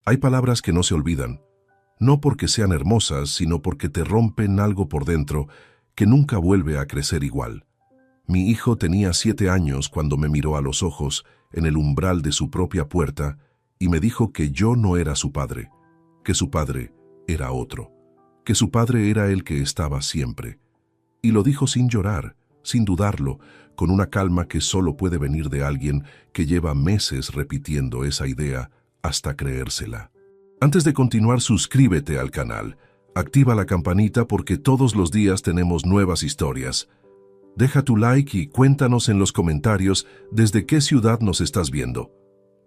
Hay palabras que no se olvidan, no porque sean hermosas, sino porque te rompen algo por dentro que nunca vuelve a crecer igual. Mi hijo tenía 7 años cuando me miró a los ojos en el umbral de su propia puerta y me dijo que yo no era su padre, que su padre era otro, que su padre era el que estaba siempre. Y lo dijo sin llorar, sin dudarlo, con una calma que solo puede venir de alguien que lleva meses repitiendo esa idea hasta creérsela. Antes de continuar, suscríbete al canal, activa la campanita porque todos los días tenemos nuevas historias. Deja tu like y cuéntanos en los comentarios desde qué ciudad nos estás viendo.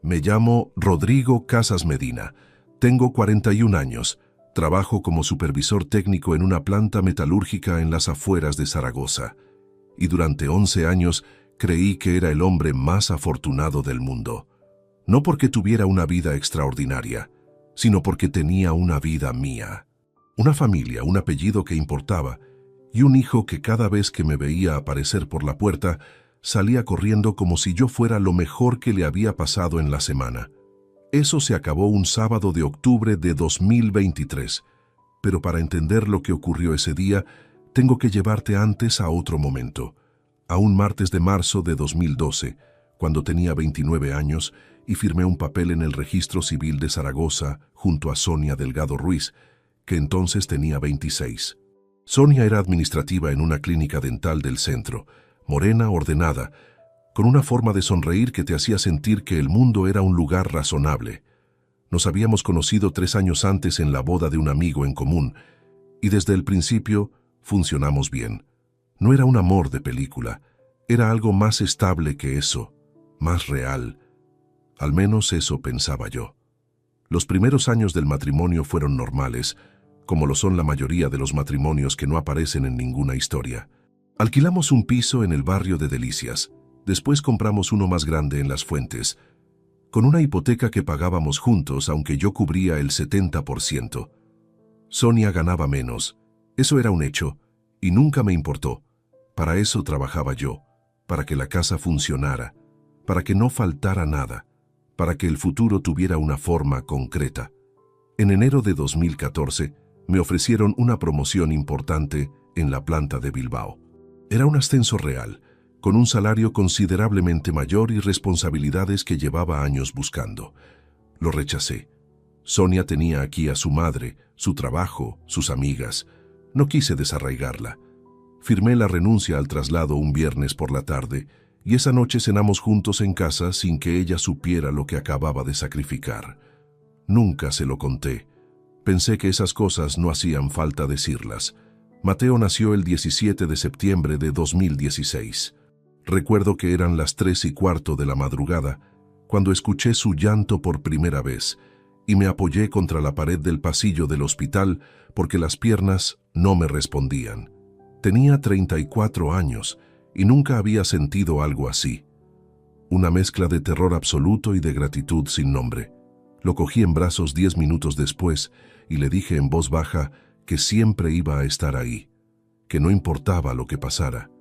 Me llamo Rodrigo Casas Medina, tengo 41 años, trabajo como supervisor técnico en una planta metalúrgica en las afueras de Zaragoza. Y durante 11 años creí que era el hombre más afortunado del mundo. No porque tuviera una vida extraordinaria, sino porque tenía una vida mía. Una familia, un apellido que importaba, y un hijo que cada vez que me veía aparecer por la puerta, salía corriendo como si yo fuera lo mejor que le había pasado en la semana. Eso se acabó un sábado de octubre de 2023, pero para entender lo que ocurrió ese día, tengo que llevarte antes a otro momento, a un martes de marzo de 2012, cuando tenía 29 años y firmé un papel en el Registro Civil de Zaragoza junto a Sonia Delgado Ruiz, que entonces tenía 26. Sonia era administrativa en una clínica dental del centro, morena, ordenada, con una forma de sonreír que te hacía sentir que el mundo era un lugar razonable. Nos habíamos conocido 3 años antes en la boda de un amigo en común, y desde el principio funcionamos bien. No era un amor de película, era algo más estable que eso, más real. Al menos eso pensaba yo. Los primeros años del matrimonio fueron normales, como lo son la mayoría de los matrimonios que no aparecen en ninguna historia. Alquilamos un piso en el barrio de Delicias, después compramos uno más grande en Las Fuentes, con una hipoteca que pagábamos juntos aunque yo cubría el 70%. Sonia ganaba menos, eso era un hecho, y nunca me importó. Para eso trabajaba yo, para que la casa funcionara, para que no faltara nada, para que el futuro tuviera una forma concreta. En enero de 2014 me ofrecieron una promoción importante en la planta de Bilbao. Era un ascenso real, con un salario considerablemente mayor y responsabilidades que llevaba años buscando. Lo rechacé. Sonia tenía aquí a su madre, su trabajo, sus amigas. No quise desarraigarla. Firmé la renuncia al traslado un viernes por la tarde y esa noche cenamos juntos en casa sin que ella supiera lo que acababa de sacrificar. Nunca se lo conté. Pensé que esas cosas no hacían falta decirlas. Mateo nació el 17 de septiembre de 2016. Recuerdo que eran las 3:15 de la madrugada cuando escuché su llanto por primera vez y me apoyé contra la pared del pasillo del hospital porque las piernas no me respondían. Tenía 34 años y nunca había sentido algo así. Una mezcla de terror absoluto y de gratitud sin nombre. Lo cogí en brazos 10 minutos después y le dije en voz baja que siempre iba a estar ahí, que no importaba lo que pasara,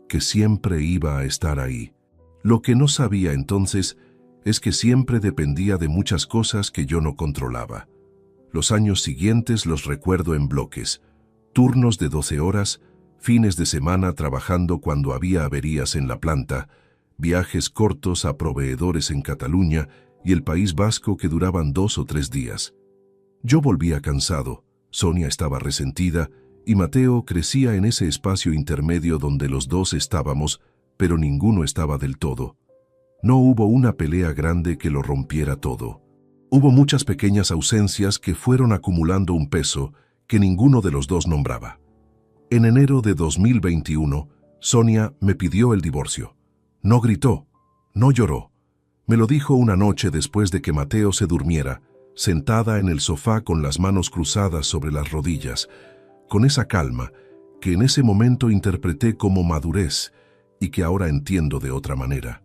que siempre iba a estar ahí. Lo que no sabía entonces es que siempre dependía de muchas cosas que yo no controlaba. Los años siguientes los recuerdo en bloques, turnos de 12 horas, fines de semana trabajando cuando había averías en la planta, viajes cortos a proveedores en Cataluña y el País Vasco que duraban 2 o 3 días. Yo volvía cansado, Sonia estaba resentida y Mateo crecía en ese espacio intermedio donde los dos estábamos, pero ninguno estaba del todo. No hubo una pelea grande que lo rompiera todo. Hubo muchas pequeñas ausencias que fueron acumulando un peso que ninguno de los dos nombraba. En enero de 2021, Sonia me pidió el divorcio. No gritó, no lloró. Me lo dijo una noche después de que Mateo se durmiera, sentada en el sofá con las manos cruzadas sobre las rodillas, con esa calma que en ese momento interpreté como madurez y que ahora entiendo de otra manera.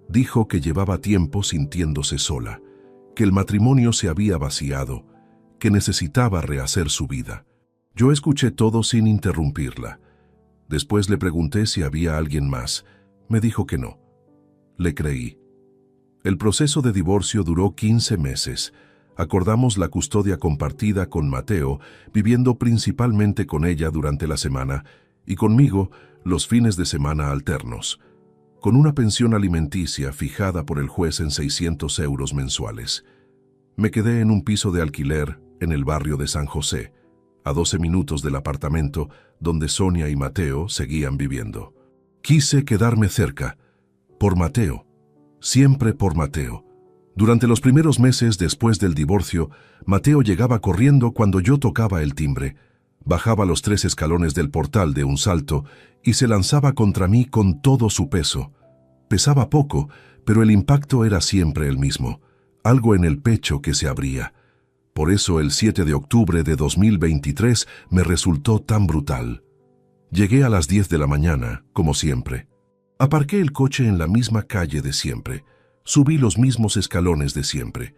Dijo que llevaba tiempo sintiéndose sola, que el matrimonio se había vaciado, que necesitaba rehacer su vida. Yo escuché todo sin interrumpirla. Después le pregunté si había alguien más. Me dijo que no. Le creí. El proceso de divorcio duró 15 meses, Acordamos la custodia compartida con Mateo, viviendo principalmente con ella durante la semana y conmigo los fines de semana alternos, con una pensión alimenticia fijada por el juez en 600 euros mensuales. Me quedé en un piso de alquiler en el barrio de San José, a 12 minutos del apartamento donde Sonia y Mateo seguían viviendo. Quise quedarme cerca, por Mateo, siempre por Mateo. Durante los primeros meses después del divorcio, Mateo llegaba corriendo cuando yo tocaba el timbre, bajaba los 3 escalones del portal de un salto y se lanzaba contra mí con todo su peso. Pesaba poco, pero el impacto era siempre el mismo, algo en el pecho que se abría. Por eso el 7 de octubre de 2023 me resultó tan brutal. Llegué a las 10 de la mañana, como siempre. Aparqué el coche en la misma calle de siempre. Subí los mismos escalones de siempre.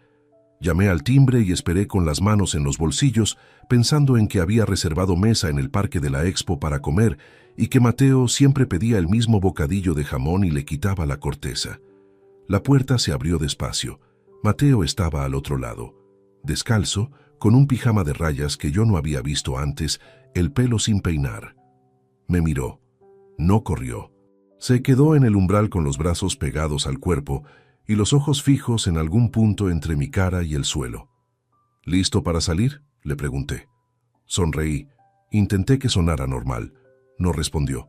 Llamé al timbre y esperé con las manos en los bolsillos, pensando en que había reservado mesa en el Parque de la Expo para comer y que Mateo siempre pedía el mismo bocadillo de jamón y le quitaba la corteza. La puerta se abrió despacio. Mateo estaba al otro lado, descalzo, con un pijama de rayas que yo no había visto antes, el pelo sin peinar. Me miró. No corrió. Se quedó en el umbral con los brazos pegados al cuerpo y los ojos fijos en algún punto entre mi cara y el suelo. ¿Listo para salir?, le pregunté. Sonreí. Intenté que sonara normal. No respondió.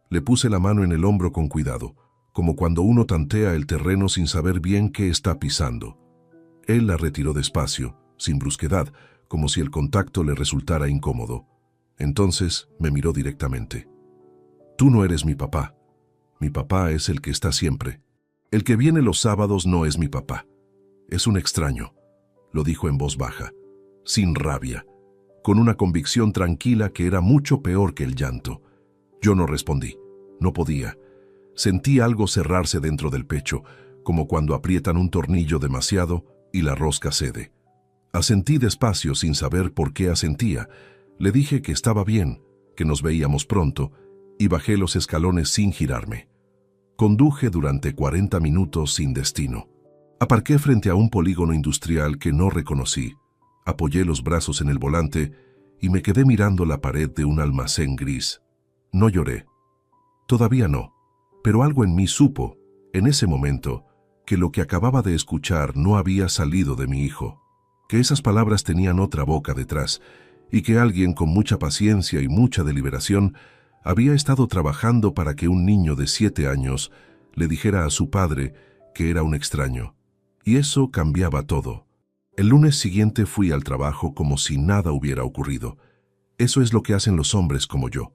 Le puse la mano en el hombro con cuidado, como cuando uno tantea el terreno sin saber bien qué está pisando. Él la retiró despacio, sin brusquedad, como si el contacto le resultara incómodo. Entonces me miró directamente. Tú no eres mi papá. Mi papá es el que está siempre. El que viene los sábados no es mi papá. Es un extraño, lo dijo en voz baja, sin rabia, con una convicción tranquila que era mucho peor que el llanto. Yo no respondí. No podía. Sentí algo cerrarse dentro del pecho, como cuando aprietan un tornillo demasiado y la rosca cede. Asentí despacio sin saber por qué asentía. Le dije que estaba bien, que nos veíamos pronto, y bajé los escalones sin girarme. Conduje durante 40 minutos sin destino. Aparqué frente a un polígono industrial que no reconocí. Apoyé los brazos en el volante y me quedé mirando la pared de un almacén gris. No lloré. Todavía no, pero algo en mí supo, en ese momento, que lo que acababa de escuchar no había salido de mi hijo, que esas palabras tenían otra boca detrás y que alguien con mucha paciencia y mucha deliberación había estado trabajando para que un niño de 7 años le dijera a su padre que era un extraño. Y eso cambiaba todo. El lunes siguiente fui al trabajo como si nada hubiera ocurrido. Eso es lo que hacen los hombres como yo.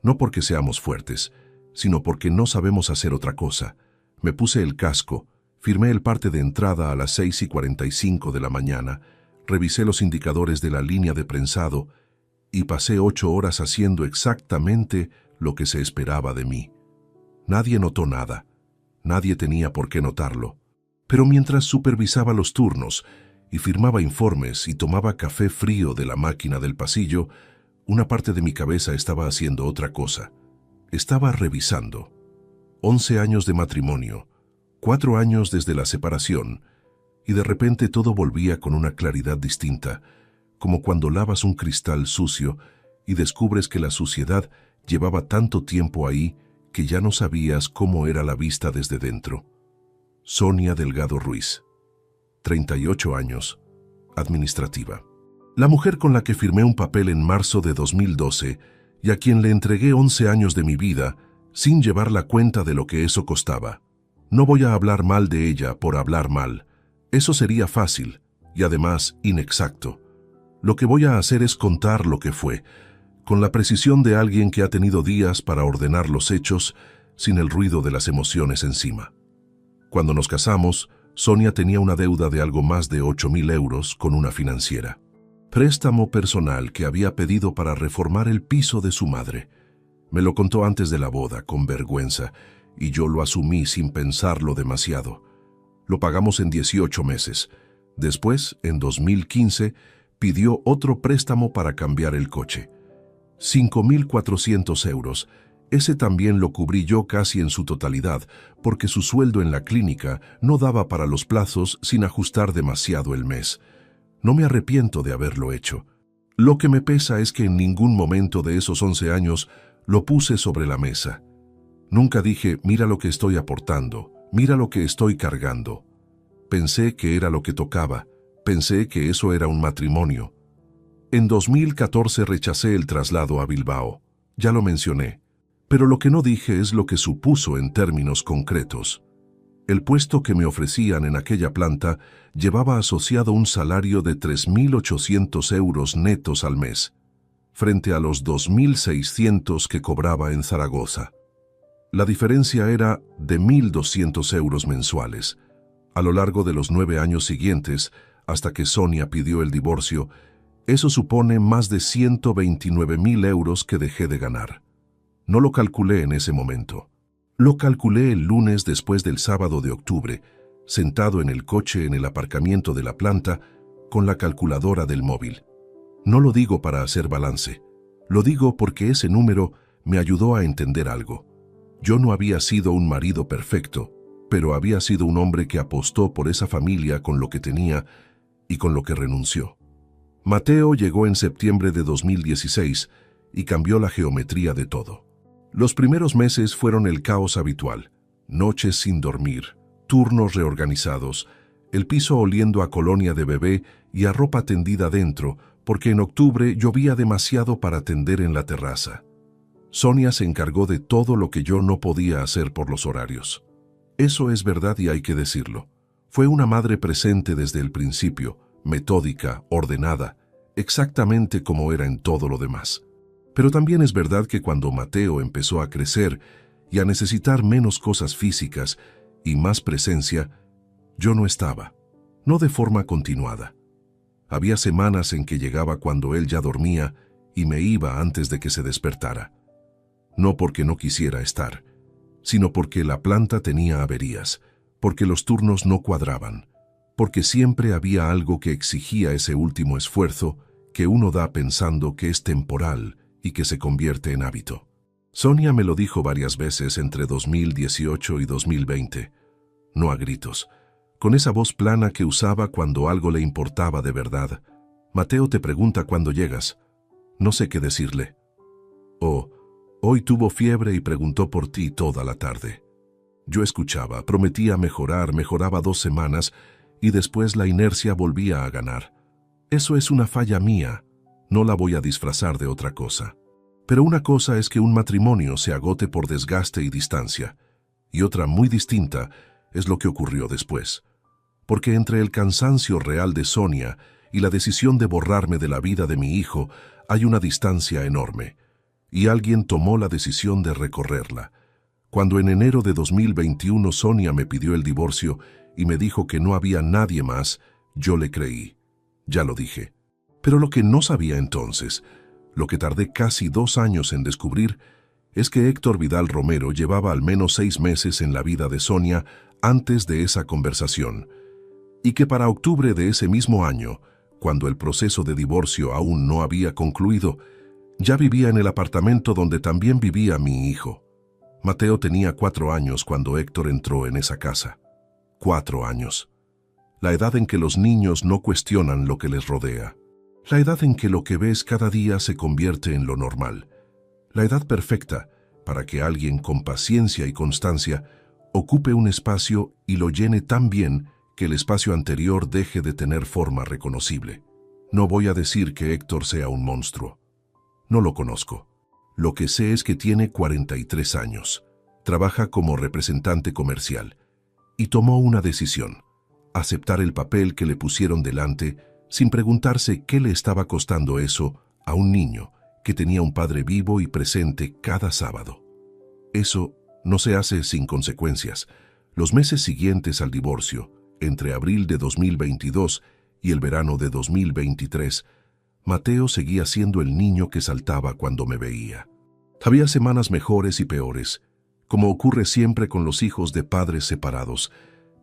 No porque seamos fuertes, sino porque no sabemos hacer otra cosa. Me puse el casco, firmé el parte de entrada a las 6:45 de la mañana, revisé los indicadores de la línea de prensado y pasé 8 horas haciendo exactamente lo que se esperaba de mí. Nadie notó nada. Nadie tenía por qué notarlo. Pero mientras supervisaba los turnos y firmaba informes y tomaba café frío de la máquina del pasillo, una parte de mi cabeza estaba haciendo otra cosa. Estaba revisando. 11 años de matrimonio, 4 años desde la separación, y de repente todo volvía con una claridad distinta, como cuando lavas un cristal sucio y descubres que la suciedad llevaba tanto tiempo ahí que ya no sabías cómo era la vista desde dentro. Sonia Delgado Ruiz, 38 años, administrativa. La mujer con la que firmé un papel en marzo de 2012 y a quien le entregué 11 años de mi vida sin llevar la cuenta de lo que eso costaba. No voy a hablar mal de ella por hablar mal. Eso sería fácil y además inexacto. Lo que voy a hacer es contar lo que fue, con la precisión de alguien que ha tenido días para ordenar los hechos sin el ruido de las emociones encima. Cuando nos casamos, Sonia tenía una deuda de algo más de 8.000 euros con una financiera. Préstamo personal que había pedido para reformar el piso de su madre. Me lo contó antes de la boda, con vergüenza, y yo lo asumí sin pensarlo demasiado. Lo pagamos en 18 meses. Después, en 2015, pidió otro préstamo para cambiar el coche. 5.400 euros. Ese también lo cubrí yo casi en su totalidad, porque su sueldo en la clínica no daba para los plazos sin ajustar demasiado el mes. No me arrepiento de haberlo hecho. Lo que me pesa es que en ningún momento de esos 11 años lo puse sobre la mesa. Nunca dije, mira lo que estoy aportando, mira lo que estoy cargando. Pensé que era lo que tocaba, pensé que eso era un matrimonio. En 2014 rechacé el traslado a Bilbao, ya lo mencioné, pero lo que no dije es lo que supuso en términos concretos. El puesto que me ofrecían en aquella planta llevaba asociado un salario de 3.800 euros netos al mes, frente a los 2.600 que cobraba en Zaragoza. La diferencia era de 1.200 euros mensuales. A lo largo de los 9 años siguientes, hasta que Sonia pidió el divorcio, eso supone más de 129.000 euros que dejé de ganar. No lo calculé en ese momento. Lo calculé el lunes después del sábado de octubre, sentado en el coche en el aparcamiento de la planta, con la calculadora del móvil. No lo digo para hacer balance. Lo digo porque ese número me ayudó a entender algo. Yo no había sido un marido perfecto, pero había sido un hombre que apostó por esa familia con lo que tenía y con lo que renunció. Mateo llegó en septiembre de 2016 y cambió la geometría de todo. Los primeros meses fueron el caos habitual, noches sin dormir, turnos reorganizados, el piso oliendo a colonia de bebé y a ropa tendida dentro, porque en octubre llovía demasiado para tender en la terraza. Sonia se encargó de todo lo que yo no podía hacer por los horarios. Eso es verdad y hay que decirlo. Fue una madre presente desde el principio, metódica, ordenada, exactamente como era en todo lo demás. Pero también es verdad que cuando Mateo empezó a crecer y a necesitar menos cosas físicas y más presencia, yo no estaba, no de forma continuada. Había semanas en que llegaba cuando él ya dormía y me iba antes de que se despertara. No porque no quisiera estar, sino porque la planta tenía averías, porque los turnos no cuadraban, porque siempre había algo que exigía ese último esfuerzo que uno da pensando que es temporal y que se convierte en hábito. Sonia me lo dijo varias veces entre 2018 y 2020, no a gritos, con esa voz plana que usaba cuando algo le importaba de verdad. Mateo te pregunta cuándo llegas. No sé qué decirle. O, hoy tuvo fiebre y preguntó por ti toda la tarde. Yo escuchaba, prometía mejorar, mejoraba 2 semanas y después la inercia volvía a ganar. Eso es una falla mía, no la voy a disfrazar de otra cosa. Pero una cosa es que un matrimonio se agote por desgaste y distancia, y otra muy distinta es lo que ocurrió después. Porque entre el cansancio real de Sonia y la decisión de borrarme de la vida de mi hijo hay una distancia enorme, y alguien tomó la decisión de recorrerla. Cuando en enero de 2021 Sonia me pidió el divorcio y me dijo que no había nadie más, yo le creí. Ya lo dije. Pero lo que no sabía entonces, lo que tardé casi 2 años en descubrir, es que Héctor Vidal Romero llevaba al menos 6 meses en la vida de Sonia antes de esa conversación, y que para octubre de ese mismo año, cuando el proceso de divorcio aún no había concluido, ya vivía en el apartamento donde también vivía mi hijo. Mateo tenía 4 años cuando Héctor entró en esa casa. 4 años. La edad en que los niños no cuestionan lo que les rodea. La edad en que lo que ves cada día se convierte en lo normal. La edad perfecta para que alguien con paciencia y constancia ocupe un espacio y lo llene tan bien que el espacio anterior deje de tener forma reconocible. No voy a decir que Héctor sea un monstruo. No lo conozco. Lo que sé es que tiene 43 años. Trabaja como representante comercial. Y tomó una decisión: aceptar el papel que le pusieron delante sin preguntarse qué le estaba costando eso a un niño que tenía un padre vivo y presente cada sábado. Eso no se hace sin consecuencias. Los meses siguientes al divorcio, entre abril de 2022 y el verano de 2023, Mateo seguía siendo el niño que saltaba cuando me veía. Había semanas mejores y peores, como ocurre siempre con los hijos de padres separados,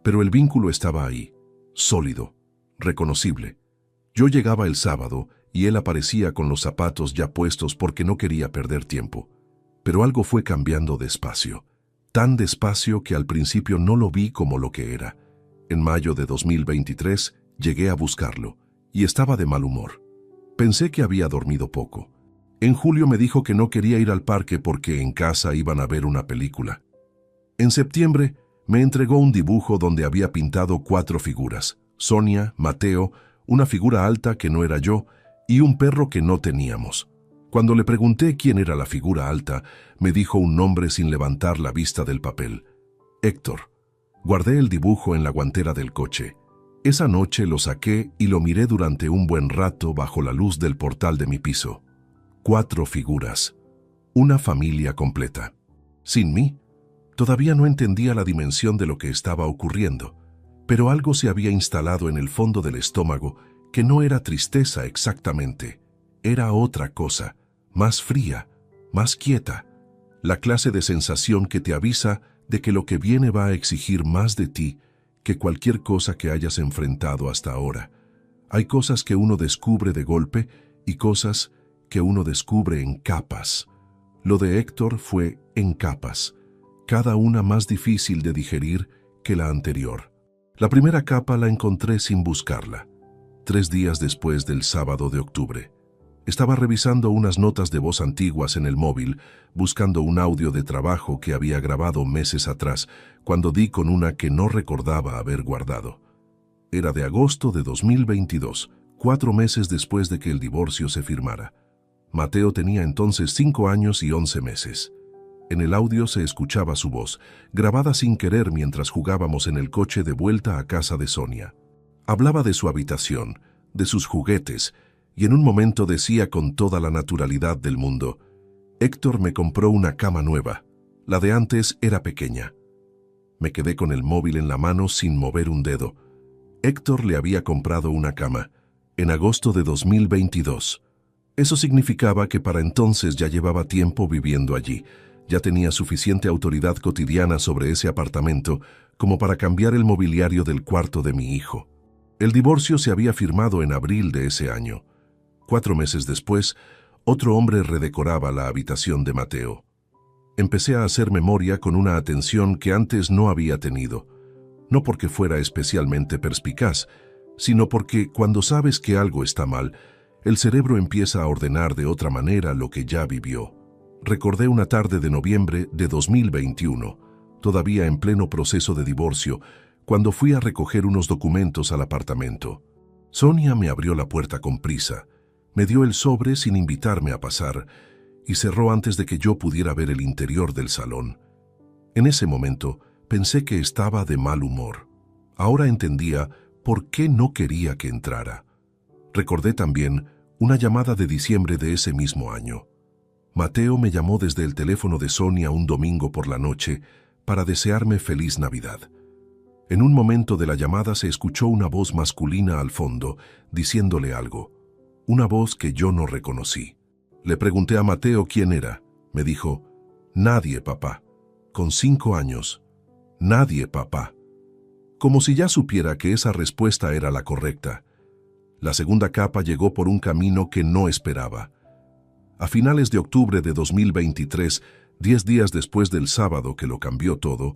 pero el vínculo estaba ahí, sólido, reconocible. Yo llegaba el sábado y él aparecía con los zapatos ya puestos porque no quería perder tiempo. Pero algo fue cambiando despacio, tan despacio que al principio no lo vi como lo que era. En mayo de 2023 llegué a buscarlo y estaba de mal humor. Pensé que había dormido poco. En julio me dijo que no quería ir al parque porque en casa iban a ver una película. En septiembre me entregó un dibujo donde había pintado 4 figuras: Sonia, Mateo, una figura alta que no era yo y un perro que no teníamos. Cuando le pregunté quién era la figura alta, me dijo un nombre sin levantar la vista del papel: Héctor. Guardé el dibujo en la guantera del coche. Esa noche lo saqué y lo miré durante un buen rato bajo la luz del portal de mi piso. 4 figuras. Una familia completa. Sin mí. Todavía no entendía la dimensión de lo que estaba ocurriendo, pero algo se había instalado en el fondo del estómago que no era tristeza exactamente. Era otra cosa, más fría, más quieta. La clase de sensación que te avisa de que lo que viene va a exigir más de ti que cualquier cosa que hayas enfrentado hasta ahora. Hay cosas que uno descubre de golpe y cosas que uno descubre en capas. Lo de Héctor fue en capas, cada una más difícil de digerir que la anterior. La primera capa la encontré sin buscarla, 3 días después del sábado de octubre. Estaba revisando unas notas de voz antiguas en el móvil, buscando un audio de trabajo que había grabado meses atrás, cuando di con una que no recordaba haber guardado. Era de agosto de 2022, 4 meses después de que el divorcio se firmara. Mateo tenía entonces 5 años y 11 meses. En el audio se escuchaba su voz, grabada sin querer mientras jugábamos en el coche de vuelta a casa de Sonia. Hablaba de su habitación, de sus juguetes, y en un momento decía con toda la naturalidad del mundo: Héctor me compró una cama nueva. La de antes era pequeña. Me quedé con el móvil en la mano sin mover un dedo. Héctor le había comprado una cama, en agosto de 2022. Eso significaba que para entonces ya llevaba tiempo viviendo allí. Ya tenía suficiente autoridad cotidiana sobre ese apartamento como para cambiar el mobiliario del cuarto de mi hijo. El divorcio se había firmado en abril de ese año. 4 meses después, otro hombre redecoraba la habitación de Mateo. Empecé a hacer memoria con una atención que antes no había tenido, no porque fuera especialmente perspicaz, sino porque cuando sabes que algo está mal, el cerebro empieza a ordenar de otra manera lo que ya vivió. Recordé una tarde de noviembre de 2021, todavía en pleno proceso de divorcio, cuando fui a recoger unos documentos al apartamento. Sonia me abrió la puerta con prisa, me dio el sobre sin invitarme a pasar y cerró antes de que yo pudiera ver el interior del salón. En ese momento pensé que estaba de mal humor. Ahora entendía por qué no quería que entrara. Recordé también una llamada de diciembre de ese mismo año. Mateo me llamó desde el teléfono de Sonia un domingo por la noche para desearme feliz Navidad. En un momento de la llamada se escuchó una voz masculina al fondo, diciéndole algo. Una voz que yo no reconocí. Le pregunté a Mateo quién era. Me dijo: nadie, papá. Con 5 años. Nadie, papá. Como si ya supiera que esa respuesta era la correcta. La segunda capa llegó por un camino que no esperaba. A finales de octubre de 2023, 10 días después del sábado que lo cambió todo,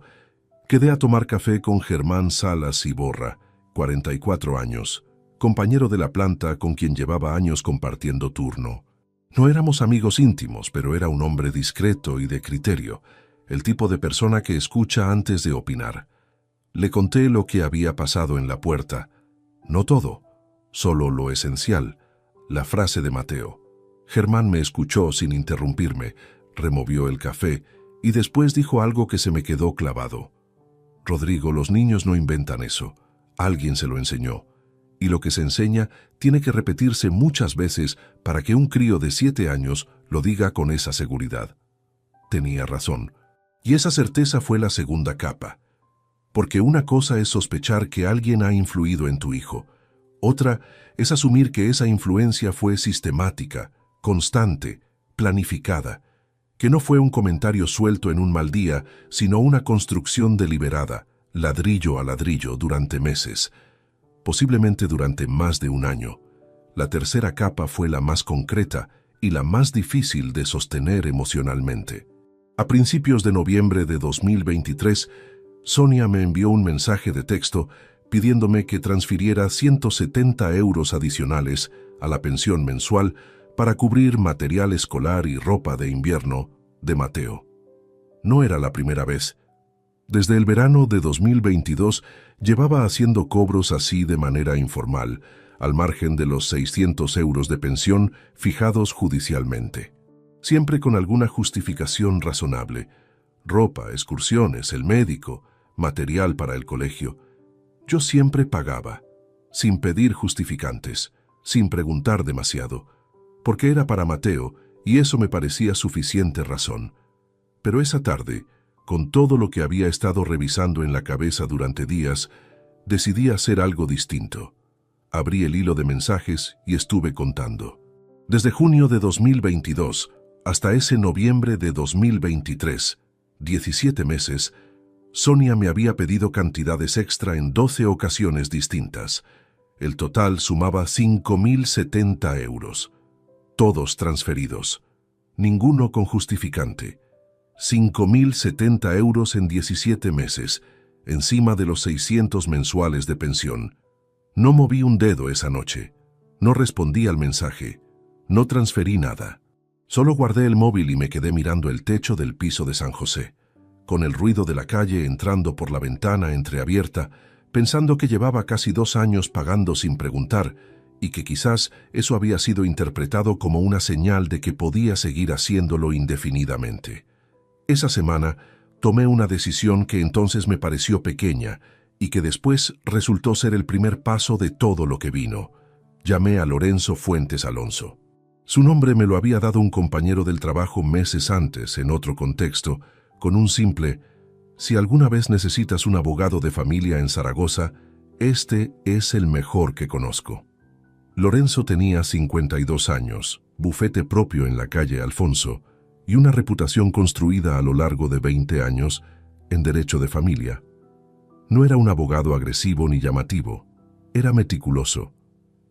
quedé a tomar café con Germán Salas Iborra, 44 años, compañero de la planta con quien llevaba años compartiendo turno. No éramos amigos íntimos, pero era un hombre discreto y de criterio, el tipo de persona que escucha antes de opinar. Le conté lo que había pasado en la puerta. No todo, solo lo esencial, la frase de Mateo. Germán me escuchó sin interrumpirme, removió el café y después dijo algo que se me quedó clavado. Rodrigo, los niños no inventan eso. Alguien se lo enseñó. Y lo que se enseña tiene que repetirse muchas veces para que un crío de 7 años lo diga con esa seguridad. Tenía razón. Y esa certeza fue la segunda capa. Porque una cosa es sospechar que alguien ha influido en tu hijo. Otra es asumir que esa influencia fue sistemática, constante, planificada, que no fue un comentario suelto en un mal día, sino una construcción deliberada, ladrillo a ladrillo durante meses, posiblemente durante más de un año. La tercera capa fue la más concreta y la más difícil de sostener emocionalmente. A principios de noviembre de 2023, Sonia me envió un mensaje de texto pidiéndome que transfiriera 170 euros adicionales a la pensión mensual para cubrir material escolar y ropa de invierno de Mateo. No era la primera vez. Desde el verano de 2022 llevaba haciendo cobros así de manera informal, al margen de los 600 euros de pensión fijados judicialmente. Siempre con alguna justificación razonable. Ropa, excursiones, el médico, material para el colegio. Yo siempre pagaba, sin pedir justificantes, sin preguntar demasiado, porque era para Mateo y eso me parecía suficiente razón. Pero esa tarde, con todo lo que había estado revisando en la cabeza durante días, decidí hacer algo distinto. Abrí el hilo de mensajes y estuve contando. Desde junio de 2022 hasta ese noviembre de 2023, 17 meses, Sonia me había pedido cantidades extra en 12 ocasiones distintas. El total sumaba 5.070 euros. Todos transferidos. Ninguno con justificante. 5.070 euros en 17 meses, encima de los 600 mensuales de pensión. No moví un dedo esa noche. No respondí al mensaje. No transferí nada. Solo guardé el móvil y me quedé mirando el techo del piso de San José, con el ruido de la calle entrando por la ventana entreabierta, pensando que llevaba casi 2 años pagando sin preguntar y que quizás eso había sido interpretado como una señal de que podía seguir haciéndolo indefinidamente. Esa semana tomé una decisión que entonces me pareció pequeña y que después resultó ser el primer paso de todo lo que vino. Llamé a Lorenzo Fuentes Alonso. Su nombre me lo había dado un compañero del trabajo meses antes, en otro contexto, con un simple: si alguna vez necesitas un abogado de familia en Zaragoza, este es el mejor que conozco. Lorenzo tenía 52 años, bufete propio en la calle Alfonso y una reputación construida a lo largo de 20 años en derecho de familia. No era un abogado agresivo ni llamativo, era meticuloso,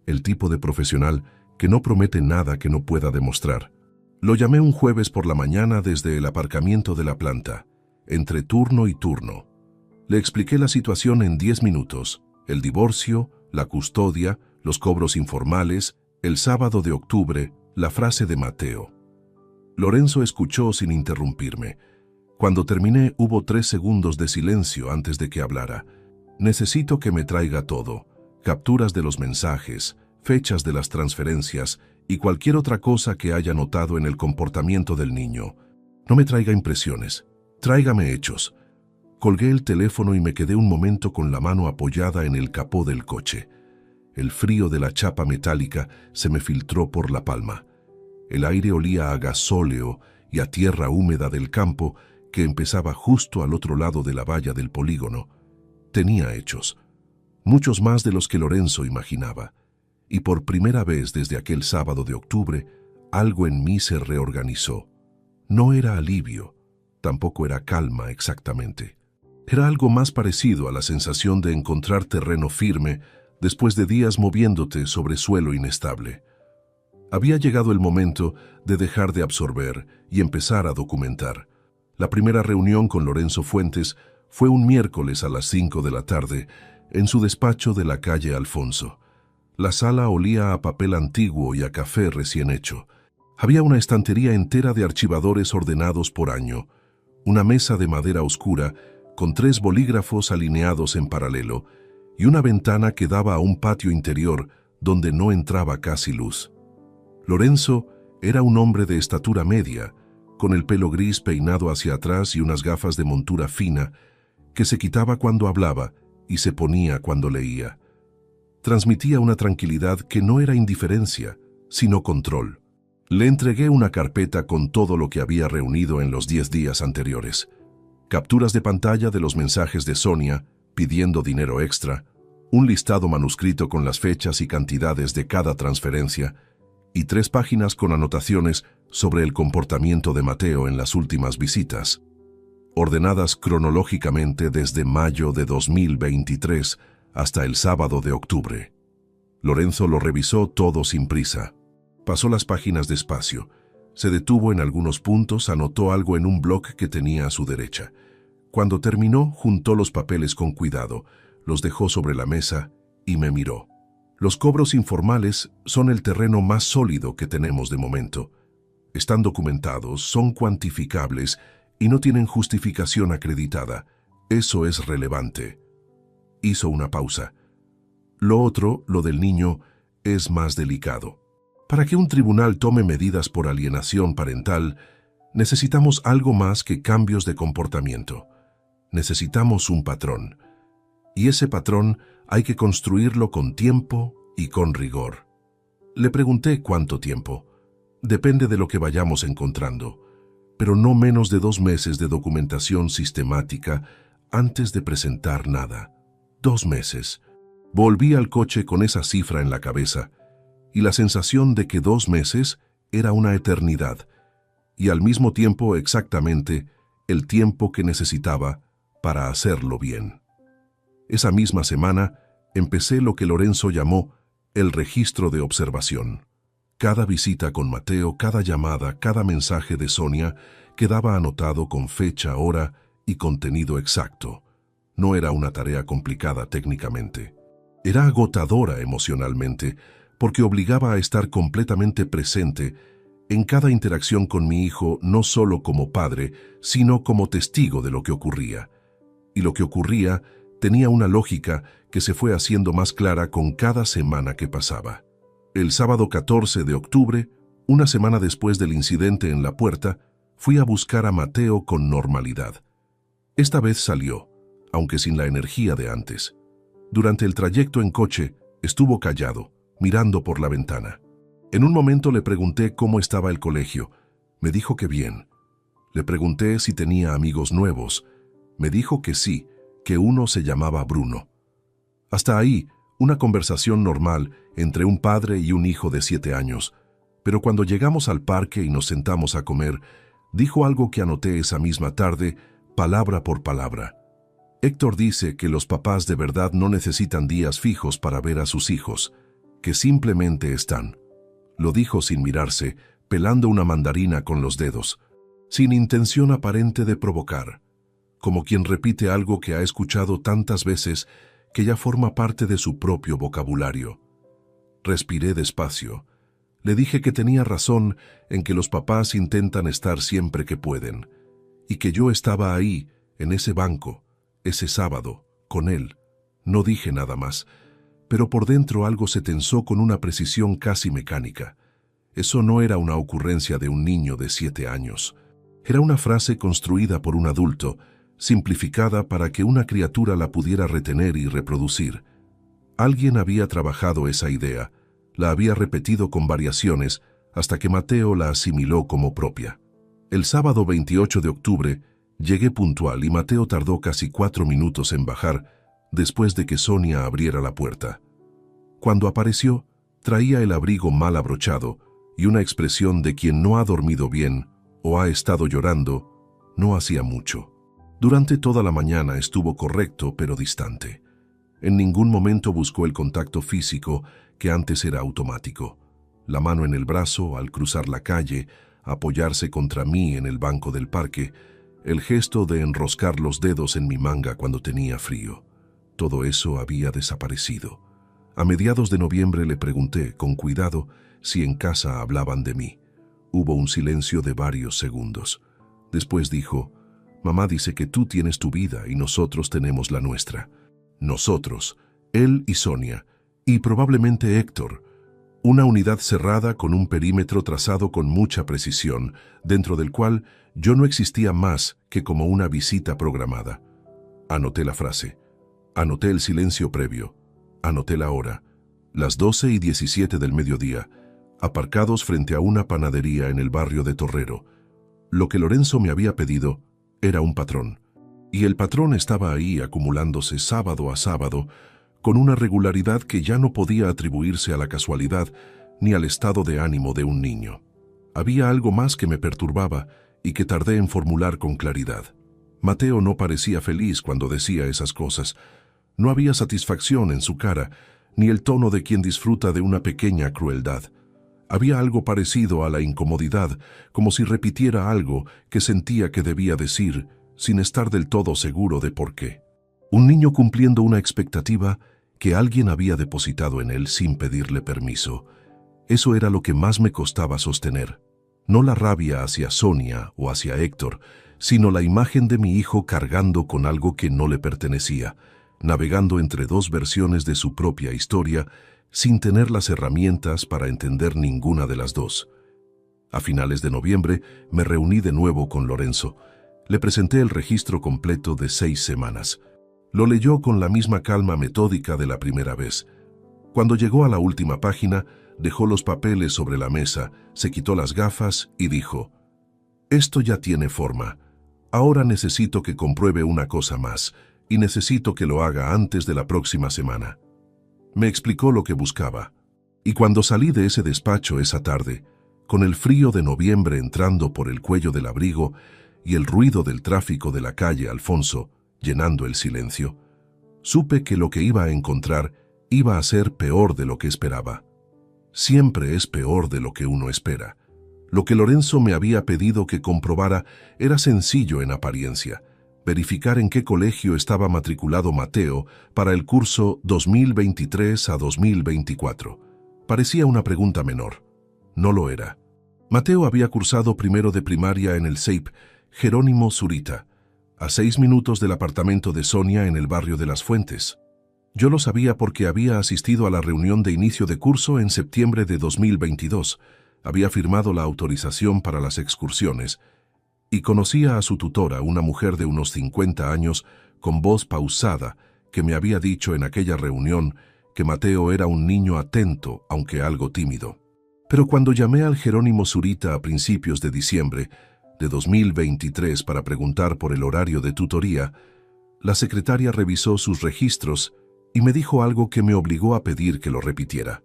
el tipo de profesional que no promete nada que no pueda demostrar. Lo llamé un jueves por la mañana desde el aparcamiento de la planta, entre turno y turno. Le expliqué la situación en 10 minutos, el divorcio, la custodia, los cobros informales, el sábado de octubre, la frase de Mateo. Lorenzo escuchó sin interrumpirme. Cuando terminé hubo 3 segundos de silencio antes de que hablara. Necesito que me traiga todo, capturas de los mensajes, fechas de las transferencias y cualquier otra cosa que haya notado en el comportamiento del niño. No me traiga impresiones, tráigame hechos. Colgué el teléfono y me quedé un momento con la mano apoyada en el capó del coche. El frío de la chapa metálica se me filtró por la palma. El aire olía a gasóleo y a tierra húmeda del campo que empezaba justo al otro lado de la valla del polígono. Tenía hechos, muchos más de los que Lorenzo imaginaba. Y por primera vez desde aquel sábado de octubre, algo en mí se reorganizó. No era alivio, tampoco era calma exactamente. Era algo más parecido a la sensación de encontrar terreno firme después de días moviéndote sobre suelo inestable. Había llegado el momento de dejar de absorber y empezar a documentar. La primera reunión con Lorenzo Fuentes fue un miércoles a las 5 de la tarde en su despacho de la calle Alfonso. La sala olía a papel antiguo y a café recién hecho. Había una estantería entera de archivadores ordenados por año, una mesa de madera oscura con 3 bolígrafos alineados en paralelo y una ventana que daba a un patio interior donde no entraba casi luz. Lorenzo era un hombre de estatura media, con el pelo gris peinado hacia atrás y unas gafas de montura fina que se quitaba cuando hablaba y se ponía cuando leía. Transmitía una tranquilidad que no era indiferencia, sino control. Le entregué una carpeta con todo lo que había reunido en los 10 días anteriores. Capturas de pantalla de los mensajes de Sonia, pidiendo dinero extra, un listado manuscrito con las fechas y cantidades de cada transferencia, y 3 páginas con anotaciones sobre el comportamiento de Mateo en las últimas visitas, ordenadas cronológicamente desde mayo de 2023 hasta el sábado de octubre. Lorenzo lo revisó todo sin prisa. Pasó las páginas despacio. Se detuvo en algunos puntos, anotó algo en un bloc que tenía a su derecha. Cuando terminó, juntó los papeles con cuidado, los dejó sobre la mesa y me miró. Los cobros informales son el terreno más sólido que tenemos de momento. Están documentados, son cuantificables y no tienen justificación acreditada. Eso es relevante. Hizo una pausa. Lo otro, lo del niño, es más delicado. Para que un tribunal tome medidas por alienación parental, necesitamos algo más que cambios de comportamiento. Necesitamos un patrón. Y ese patrón hay que construirlo con tiempo y con rigor. Le pregunté cuánto tiempo. Depende de lo que vayamos encontrando, pero no menos de 2 meses de documentación sistemática antes de presentar nada. 2 meses. Volví al coche con esa cifra en la cabeza y la sensación de que 2 meses era una eternidad y al mismo tiempo exactamente el tiempo que necesitaba para hacerlo bien. Esa misma semana empecé lo que Lorenzo llamó el registro de observación. Cada visita con Mateo, cada llamada, cada mensaje de Sonia quedaba anotado con fecha, hora y contenido exacto. No era una tarea complicada técnicamente. Era agotadora emocionalmente porque obligaba a estar completamente presente en cada interacción con mi hijo, no solo como padre, sino como testigo de lo que ocurría. Y lo que ocurría tenía una lógica que se fue haciendo más clara con cada semana que pasaba. El sábado 14 de octubre, una semana después del incidente en la puerta, fui a buscar a Mateo con normalidad. Esta vez salió, aunque sin la energía de antes. Durante el trayecto en coche, estuvo callado, mirando por la ventana. En un momento le pregunté cómo estaba el colegio. Me dijo que bien. Le pregunté si tenía amigos nuevos. Me dijo que sí, que uno se llamaba Bruno. Hasta ahí, una conversación normal entre un padre y un hijo de 7 años. Pero cuando llegamos al parque y nos sentamos a comer, dijo algo que anoté esa misma tarde, palabra por palabra. Héctor dice que los papás de verdad no necesitan días fijos para ver a sus hijos, que simplemente están. Lo dijo sin mirarse, pelando una mandarina con los dedos, sin intención aparente de provocar, como quien repite algo que ha escuchado tantas veces que ya forma parte de su propio vocabulario. Respiré despacio. Le dije que tenía razón en que los papás intentan estar siempre que pueden, y que yo estaba ahí, en ese banco, ese sábado, con él. No dije nada más, pero por dentro algo se tensó con una precisión casi mecánica. Eso no era una ocurrencia de un niño de 7 años. Era una frase construida por un adulto, simplificada para que una criatura la pudiera retener y reproducir. Alguien había trabajado esa idea, la había repetido con variaciones hasta que Mateo la asimiló como propia. El sábado 28 de octubre llegué puntual y Mateo tardó casi 4 minutos en bajar después de que Sonia abriera la puerta. Cuando apareció, traía el abrigo mal abrochado y una expresión de quien no ha dormido bien o ha estado llorando no hacía mucho. Durante toda la mañana estuvo correcto pero distante. En ningún momento buscó el contacto físico que antes era automático. La mano en el brazo al cruzar la calle, apoyarse contra mí en el banco del parque, el gesto de enroscar los dedos en mi manga cuando tenía frío. Todo eso había desaparecido. A mediados de noviembre le pregunté, con cuidado, si en casa hablaban de mí. Hubo un silencio de varios segundos. Después dijo, «Mamá dice que tú tienes tu vida y nosotros tenemos la nuestra». Nosotros, él y Sonia, y probablemente Héctor. Una unidad cerrada con un perímetro trazado con mucha precisión, dentro del cual yo no existía más que como una visita programada. Anoté la frase, anoté el silencio previo, anoté la hora, las 12:17 del mediodía, aparcados frente a una panadería en el barrio de Torrero. Lo que Lorenzo me había pedido era un patrón, y el patrón estaba ahí acumulándose sábado a sábado, con una regularidad que ya no podía atribuirse a la casualidad ni al estado de ánimo de un niño. Había algo más que me perturbaba y que tardé en formular con claridad. Mateo no parecía feliz cuando decía esas cosas. No había satisfacción en su cara, ni el tono de quien disfruta de una pequeña crueldad. Había algo parecido a la incomodidad, como si repitiera algo que sentía que debía decir, sin estar del todo seguro de por qué. Un niño cumpliendo una expectativa que alguien había depositado en él sin pedirle permiso. Eso era lo que más me costaba sostener. No la rabia hacia Sonia o hacia Héctor, sino la imagen de mi hijo cargando con algo que no le pertenecía, navegando entre dos versiones de su propia historia, sin tener las herramientas para entender ninguna de las dos. A finales de noviembre me reuní de nuevo con Lorenzo. Le presenté el registro completo de 6 semanas. Lo leyó con la misma calma metódica de la primera vez. Cuando llegó a la última página, dejó los papeles sobre la mesa, se quitó las gafas y dijo: «Esto ya tiene forma. Ahora necesito que compruebe una cosa más, y necesito que lo haga antes de la próxima semana». Me explicó lo que buscaba. Y cuando salí de ese despacho esa tarde, con el frío de noviembre entrando por el cuello del abrigo y el ruido del tráfico de la calle Alfonso llenando el silencio, supe que lo que iba a encontrar iba a ser peor de lo que esperaba. Siempre es peor de lo que uno espera. Lo que Lorenzo me había pedido que comprobara era sencillo en apariencia: verificar en qué colegio estaba matriculado Mateo para el curso 2023 a 2024. Parecía una pregunta menor. No lo era. Mateo había cursado primero de primaria en el CEIP Jerónimo Zurita, a 6 minutos del apartamento de Sonia en el barrio de Las Fuentes. Yo lo sabía porque había asistido a la reunión de inicio de curso en septiembre de 2022, había firmado la autorización para las excursiones y conocía a su tutora, una mujer de unos 50 años, con voz pausada, que me había dicho en aquella reunión que Mateo era un niño atento, aunque algo tímido. Pero cuando llamé al Jerónimo Zurita a principios de diciembre de 2023 para preguntar por el horario de tutoría, la secretaria revisó sus registros y me dijo algo que me obligó a pedir que lo repitiera.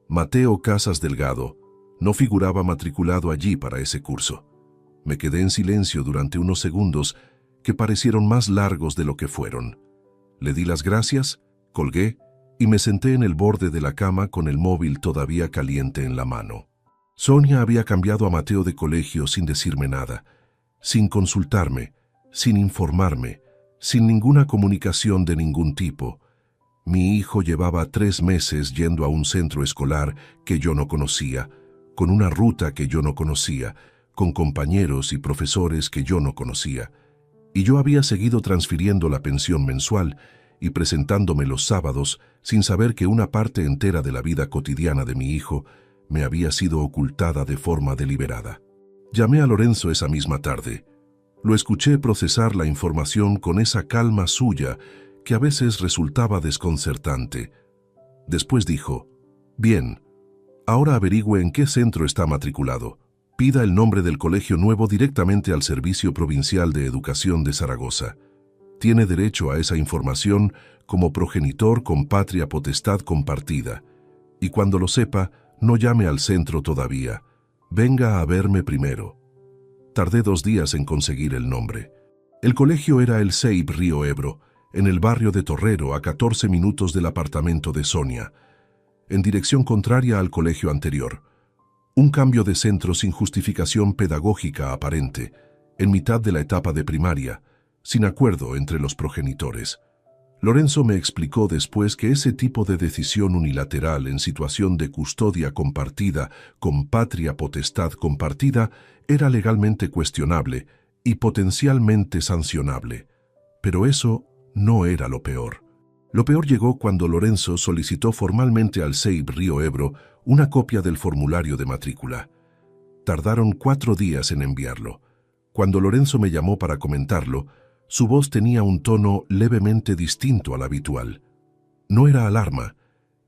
Mateo Casas Delgado no figuraba matriculado allí para ese curso. Me quedé en silencio durante unos segundos que parecieron más largos de lo que fueron. Le di las gracias, colgué y me senté en el borde de la cama con el móvil todavía caliente en la mano. Sonia había cambiado a Mateo de colegio sin decirme nada, sin consultarme, sin informarme, sin ninguna comunicación de ningún tipo. Mi hijo llevaba 3 meses yendo a un centro escolar que yo no conocía, con una ruta que yo no conocía, con compañeros y profesores que yo no conocía. Y yo había seguido transfiriendo la pensión mensual y presentándome los sábados sin saber que una parte entera de la vida cotidiana de mi hijo me había sido ocultada de forma deliberada. Llamé a Lorenzo esa misma tarde. Lo escuché procesar la información con esa calma suya que a veces resultaba desconcertante. Después dijo: «Bien, ahora averigüe en qué centro está matriculado. Pida el nombre del colegio nuevo directamente al Servicio Provincial de Educación de Zaragoza. Tiene derecho a esa información como progenitor con patria potestad compartida. Y cuando lo sepa, no llame al centro todavía. Venga a verme primero». Tardé 2 días en conseguir el nombre. El colegio era el CEIP Río Ebro, en el barrio de Torrero, a 14 minutos del apartamento de Sonia, en dirección contraria al colegio anterior. Un cambio de centro sin justificación pedagógica aparente, en mitad de la etapa de primaria, sin acuerdo entre los progenitores. Lorenzo me explicó después que ese tipo de decisión unilateral en situación de custodia compartida con patria potestad compartida era legalmente cuestionable y potencialmente sancionable. Pero eso no era lo peor. Lo peor llegó cuando Lorenzo solicitó formalmente al CEIP Río Ebro una copia del formulario de matrícula. Tardaron 4 días en enviarlo. Cuando Lorenzo me llamó para comentarlo, su voz tenía un tono levemente distinto al habitual. No era alarma,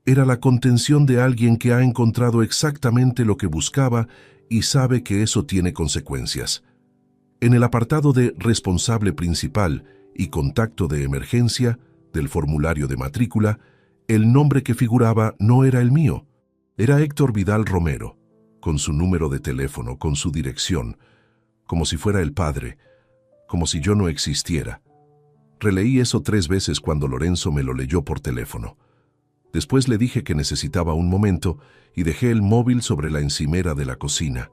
era la contención de alguien que ha encontrado exactamente lo que buscaba y sabe que eso tiene consecuencias. En el apartado de responsable principal y contacto de emergencia del formulario de matrícula, el nombre que figuraba no era el mío. Era Héctor Vidal Romero, con su número de teléfono, con su dirección, como si fuera el padre, como si yo no existiera. Releí eso 3 veces cuando Lorenzo me lo leyó por teléfono. Después le dije que necesitaba un momento y dejé el móvil sobre la encimera de la cocina.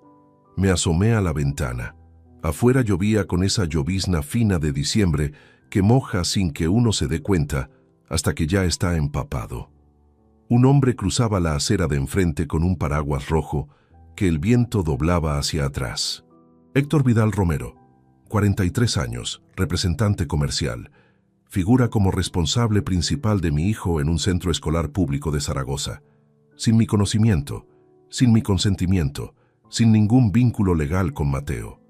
Me asomé a la ventana. Afuera llovía con esa llovizna fina de diciembre que moja sin que uno se dé cuenta hasta que ya está empapado. Un hombre cruzaba la acera de enfrente con un paraguas rojo que el viento doblaba hacia atrás. Héctor Vidal Romero, 43 años, representante comercial, figura como responsable principal de mi hijo en un centro escolar público de Zaragoza. Sin mi conocimiento, sin mi consentimiento, sin ningún vínculo legal con Mateo.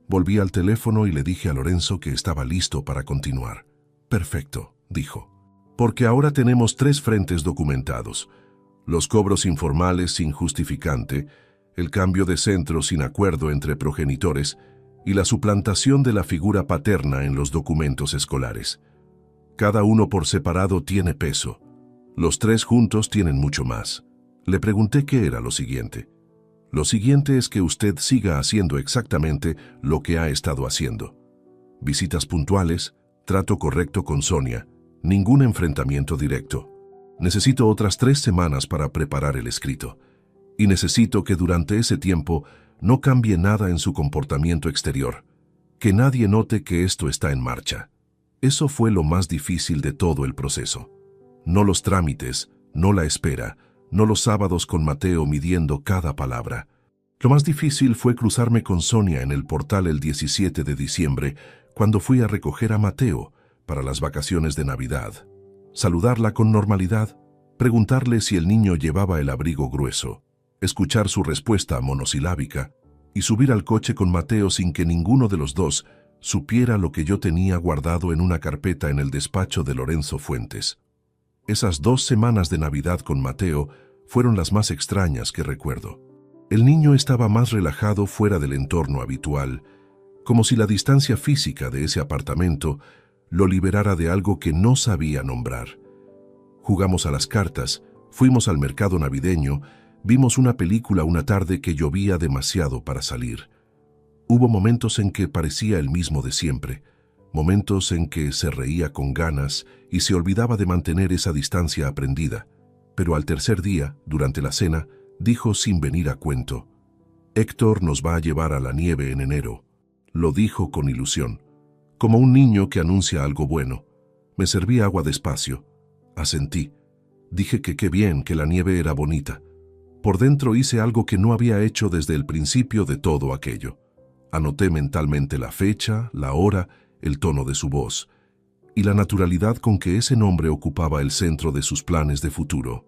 Volví al teléfono y le dije a Lorenzo que estaba listo para continuar. Perfecto, dijo. Porque ahora tenemos 3 frentes documentados: los cobros informales sin justificante, el cambio de centro sin acuerdo entre progenitores y la suplantación de la figura paterna en los documentos escolares. Cada uno por separado tiene peso. Los 3 juntos tienen mucho más. Le pregunté qué era lo siguiente. Lo siguiente es que usted siga haciendo exactamente lo que ha estado haciendo. Visitas puntuales, trato correcto con Sonia, ningún enfrentamiento directo. Necesito otras 3 semanas para preparar el escrito. Y necesito que durante ese tiempo no cambie nada en su comportamiento exterior. Que nadie note que esto está en marcha. Eso fue lo más difícil de todo el proceso. No los trámites, no la espera, no los sábados con Mateo midiendo cada palabra. Lo más difícil fue cruzarme con Sonia en el portal el 17 de diciembre, cuando fui a recoger a Mateo para las vacaciones de Navidad. Saludarla con normalidad, preguntarle si el niño llevaba el abrigo grueso, escuchar su respuesta monosilábica y subir al coche con Mateo sin que ninguno de los dos supiera lo que yo tenía guardado en una carpeta en el despacho de Lorenzo Fuentes. Esas 2 semanas de Navidad con Mateo fueron las más extrañas que recuerdo. El niño estaba más relajado fuera del entorno habitual, como si la distancia física de ese apartamento lo liberara de algo que no sabía nombrar. Jugamos a las cartas, fuimos al mercado navideño, vimos una película una tarde que llovía demasiado para salir. Hubo momentos en que parecía el mismo de siempre, momentos en que se reía con ganas y se olvidaba de mantener esa distancia aprendida, pero al tercer día, durante la cena, dijo sin venir a cuento: Héctor nos va a llevar a la nieve en enero. Lo dijo con ilusión, como un niño que anuncia algo bueno. Me serví agua despacio. Asentí. Dije que qué bien, que la nieve era bonita. Por dentro hice algo que no había hecho desde el principio de todo aquello. Anoté mentalmente la fecha, la hora, el tono de su voz y la naturalidad con que ese nombre ocupaba el centro de sus planes de futuro.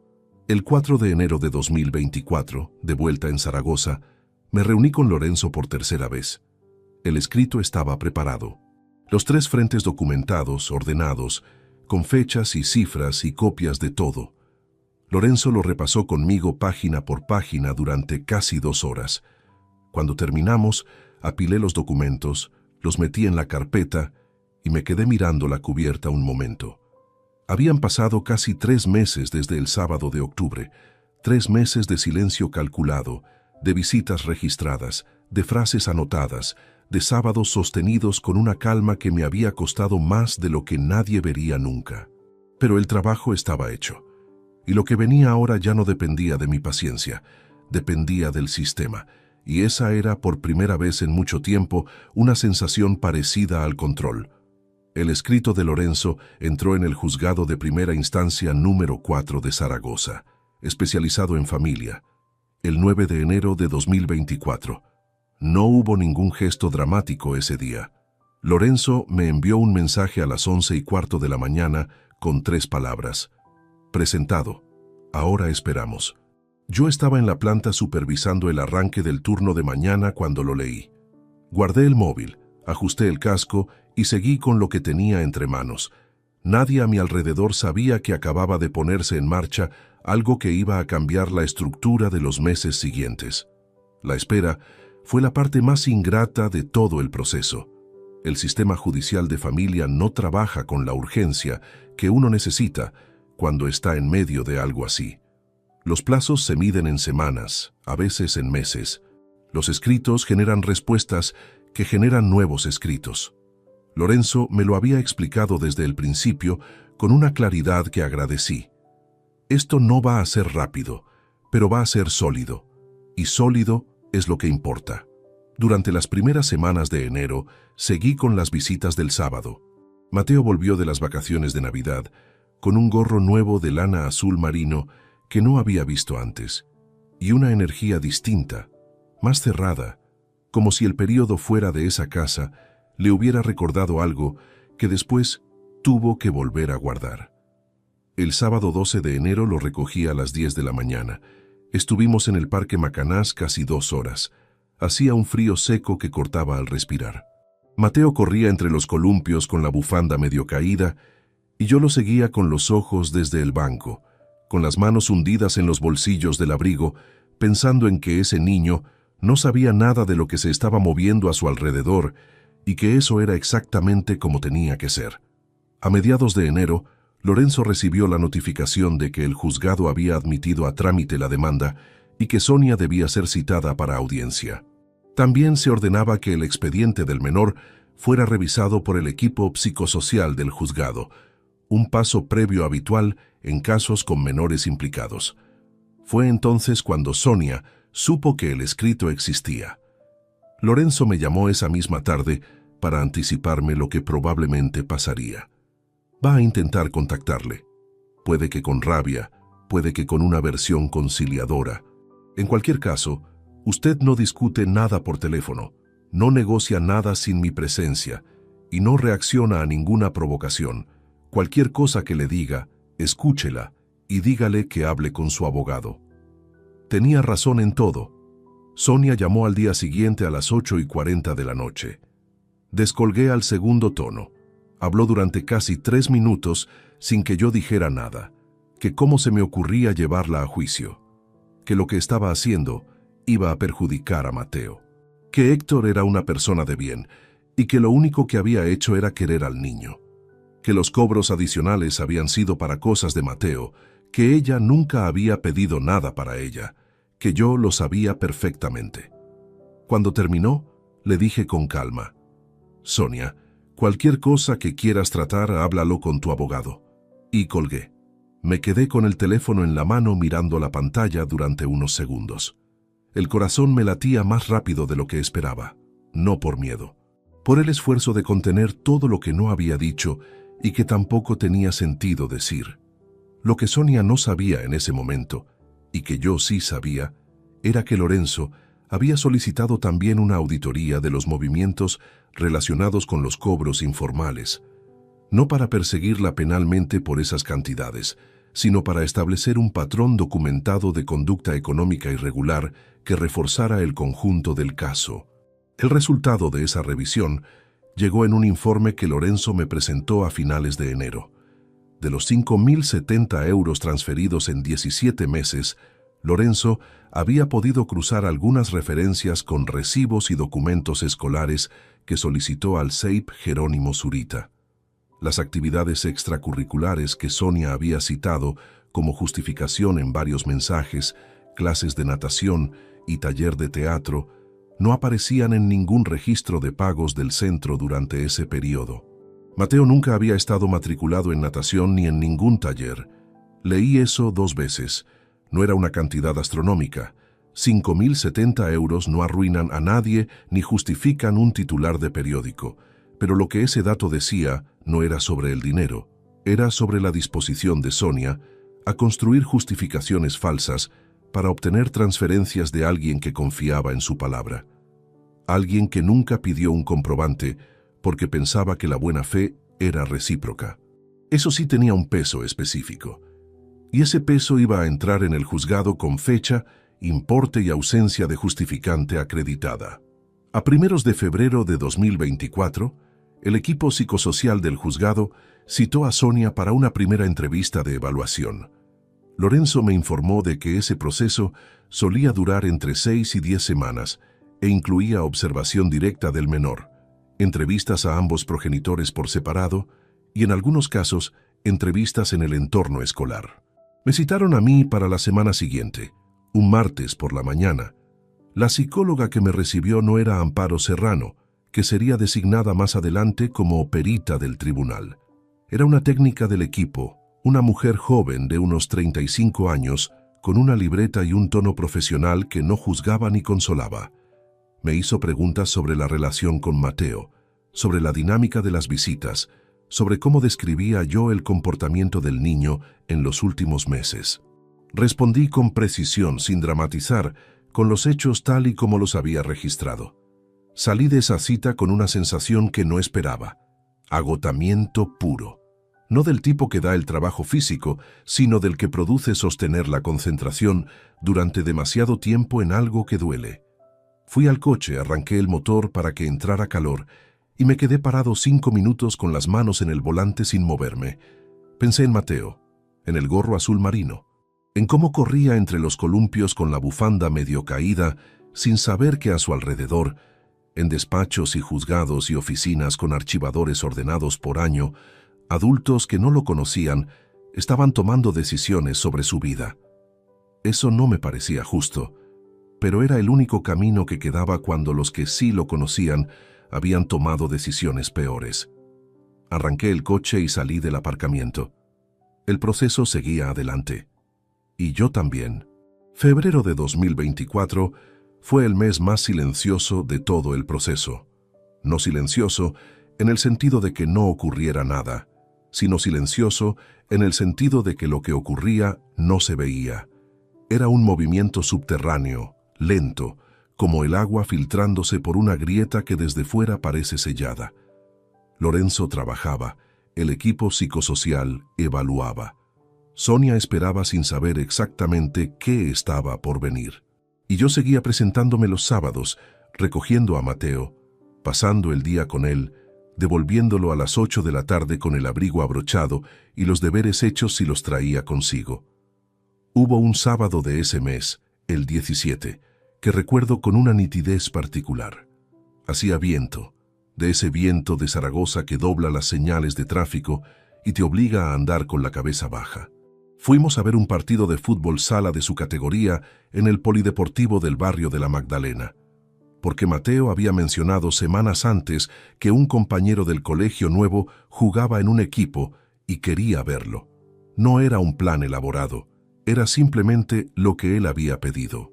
El 4 de enero de 2024, de vuelta en Zaragoza, me reuní con Lorenzo por tercera vez. El escrito estaba preparado. Los 3 frentes documentados, ordenados, con fechas y cifras y copias de todo. Lorenzo lo repasó conmigo página por página durante casi 2 horas. Cuando terminamos, apilé los documentos, los metí en la carpeta y me quedé mirando la cubierta un momento. Habían pasado casi 3 meses desde el sábado de octubre, 3 meses de silencio calculado, de visitas registradas, de frases anotadas, de sábados sostenidos con una calma que me había costado más de lo que nadie vería nunca. Pero el trabajo estaba hecho, y lo que venía ahora ya no dependía de mi paciencia, dependía del sistema, y esa era, por primera vez en mucho tiempo, una sensación parecida al control. El escrito de Lorenzo entró en el juzgado de primera instancia número 4 de Zaragoza, especializado en familia, el 9 de enero de 2024. No hubo ningún gesto dramático ese día. Lorenzo me envió un mensaje a las 11:15 de la mañana con 3 palabras. Presentado. Ahora esperamos. Yo estaba en la planta supervisando el arranque del turno de mañana cuando lo leí. Guardé el móvil, ajusté el casco y seguí con lo que tenía entre manos. Nadie a mi alrededor sabía que acababa de ponerse en marcha algo que iba a cambiar la estructura de los meses siguientes. La espera fue la parte más ingrata de todo el proceso. El sistema judicial de familia no trabaja con la urgencia que uno necesita cuando está en medio de algo así. Los plazos se miden en semanas, a veces en meses. Los escritos generan respuestas que generan nuevos escritos. Lorenzo me lo había explicado desde el principio con una claridad que agradecí. Esto no va a ser rápido, pero va a ser sólido. Y sólido es lo que importa. Durante las primeras semanas de enero, seguí con las visitas del sábado. Mateo volvió de las vacaciones de Navidad con un gorro nuevo de lana azul marino que no había visto antes, y una energía distinta, más cerrada, como si el período fuera de esa casa le hubiera recordado algo que después tuvo que volver a guardar. El sábado 12 de enero lo recogí a las 10 de la mañana. Estuvimos en el Parque Macanás casi 2 horas. Hacía un frío seco que cortaba al respirar. Mateo corría entre los columpios con la bufanda medio caída y yo lo seguía con los ojos desde el banco, con las manos hundidas en los bolsillos del abrigo, pensando en que ese niño no sabía nada de lo que se estaba moviendo a su alrededor y que eso era exactamente como tenía que ser. A mediados de enero, Lorenzo recibió la notificación de que el juzgado había admitido a trámite la demanda y que Sonia debía ser citada para audiencia. También se ordenaba que el expediente del menor fuera revisado por el equipo psicosocial del juzgado, un paso previo habitual en casos con menores implicados. Fue entonces cuando Sonia supo que el escrito existía. Lorenzo me llamó esa misma tarde para anticiparme lo que probablemente pasaría. Va a intentar contactarle. Puede que con rabia, puede que con una versión conciliadora. En cualquier caso, usted no discute nada por teléfono, no negocia nada sin mi presencia y no reacciona a ninguna provocación. Cualquier cosa que le diga, escúchela y dígale que hable con su abogado. Tenía razón en todo. Sonia llamó al día siguiente a las 8:40 de la noche. Descolgué al segundo tono. Habló durante casi 3 minutos sin que yo dijera nada, que cómo se me ocurría llevarla a juicio, que lo que estaba haciendo iba a perjudicar a Mateo, que Héctor era una persona de bien y que lo único que había hecho era querer al niño, que los cobros adicionales habían sido para cosas de Mateo, que ella nunca había pedido nada para ella, que yo lo sabía perfectamente. Cuando terminó, le dije con calma: Sonia, cualquier cosa que quieras tratar, háblalo con tu abogado. Y colgué. Me quedé con el teléfono en la mano mirando la pantalla durante unos segundos. El corazón me latía más rápido de lo que esperaba, no por miedo, por el esfuerzo de contener todo lo que no había dicho y que tampoco tenía sentido decir. Lo que Sonia no sabía en ese momento, y que yo sí sabía, era que Lorenzo había solicitado también una auditoría de los movimientos relacionados con los cobros informales, no para perseguirla penalmente por esas cantidades, sino para establecer un patrón documentado de conducta económica irregular que reforzara el conjunto del caso. El resultado de esa revisión llegó en un informe que Lorenzo me presentó a finales de enero. De los 5.070 euros transferidos en 17 meses, Lorenzo había podido cruzar algunas referencias con recibos y documentos escolares que solicitó al CEIP Jerónimo Zurita. Las actividades extracurriculares que Sonia había citado como justificación en varios mensajes, clases de natación y taller de teatro, no aparecían en ningún registro de pagos del centro durante ese periodo. Mateo nunca había estado matriculado en natación ni en ningún taller. Leí eso 2 veces. No era una cantidad astronómica. 5.070 euros no arruinan a nadie ni justifican un titular de periódico. Pero lo que ese dato decía no era sobre el dinero, era sobre la disposición de Sonia a construir justificaciones falsas para obtener transferencias de alguien que confiaba en su palabra. Alguien que nunca pidió un comprobante porque pensaba que la buena fe era recíproca. Eso sí tenía un peso específico. Y ese peso iba a entrar en el juzgado con fecha, importe y ausencia de justificante acreditada. A primeros de febrero de 2024, el equipo psicosocial del juzgado citó a Sonia para una primera entrevista de evaluación. Lorenzo me informó de que ese proceso solía durar entre 6 y 10 semanas e incluía observación directa del menor, entrevistas a ambos progenitores por separado y, en algunos casos, entrevistas en el entorno escolar. Me citaron a mí para la semana siguiente, un martes por la mañana. La psicóloga que me recibió no era Amparo Serrano, que sería designada más adelante como perita del tribunal. Era una técnica del equipo, una mujer joven de unos 35 años, con una libreta y un tono profesional que no juzgaba ni consolaba. Me hizo preguntas sobre la relación con Mateo, sobre la dinámica de las visitas, sobre cómo describía yo el comportamiento del niño en los últimos meses. Respondí con precisión, sin dramatizar, con los hechos tal y como los había registrado. Salí de esa cita con una sensación que no esperaba: agotamiento puro. No del tipo que da el trabajo físico, sino del que produce sostener la concentración durante demasiado tiempo en algo que duele. Fui al coche, arranqué el motor para que entrara calor y me quedé parado 5 minutos con las manos en el volante sin moverme. Pensé en Mateo, en el gorro azul marino, en cómo corría entre los columpios con la bufanda medio caída, sin saber que a su alrededor, en despachos y juzgados y oficinas con archivadores ordenados por año, adultos que no lo conocían estaban tomando decisiones sobre su vida. Eso no me parecía justo, pero era el único camino que quedaba cuando los que sí lo conocían habían tomado decisiones peores. Arranqué el coche y salí del aparcamiento. El proceso seguía adelante. Y yo también. Febrero de 2024 fue el mes más silencioso de todo el proceso. No silencioso en el sentido de que no ocurriera nada, sino silencioso en el sentido de que lo que ocurría no se veía. Era un movimiento subterráneo, lento, como el agua filtrándose por una grieta que desde fuera parece sellada. Lorenzo trabajaba, el equipo psicosocial evaluaba. Sonia esperaba sin saber exactamente qué estaba por venir. Y yo seguía presentándome los sábados, recogiendo a Mateo, pasando el día con él, devolviéndolo a las 8 de la tarde con el abrigo abrochado y los deberes hechos si los traía consigo. Hubo un sábado de ese mes, el 17, que recuerdo con una nitidez particular. Hacía viento, de ese viento de Zaragoza que dobla las señales de tráfico y te obliga a andar con la cabeza baja. Fuimos a ver un partido de fútbol sala de su categoría en el polideportivo del barrio de la Magdalena, porque Mateo había mencionado semanas antes que un compañero del colegio nuevo jugaba en un equipo y quería verlo. No era un plan elaborado, era simplemente lo que él había pedido.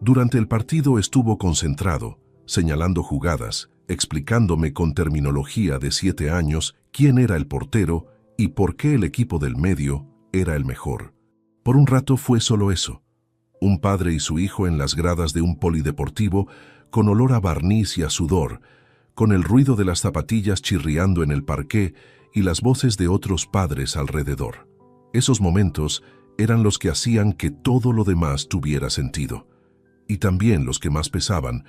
Durante el partido estuvo concentrado, señalando jugadas, explicándome con terminología de 7 años quién era el portero y por qué el equipo del medio era el mejor. Por un rato fue solo eso: un padre y su hijo en las gradas de un polideportivo, con olor a barniz y a sudor, con el ruido de las zapatillas chirriando en el parqué y las voces de otros padres alrededor. Esos momentos eran los que hacían que todo lo demás tuviera sentido, y también los que más pesaban,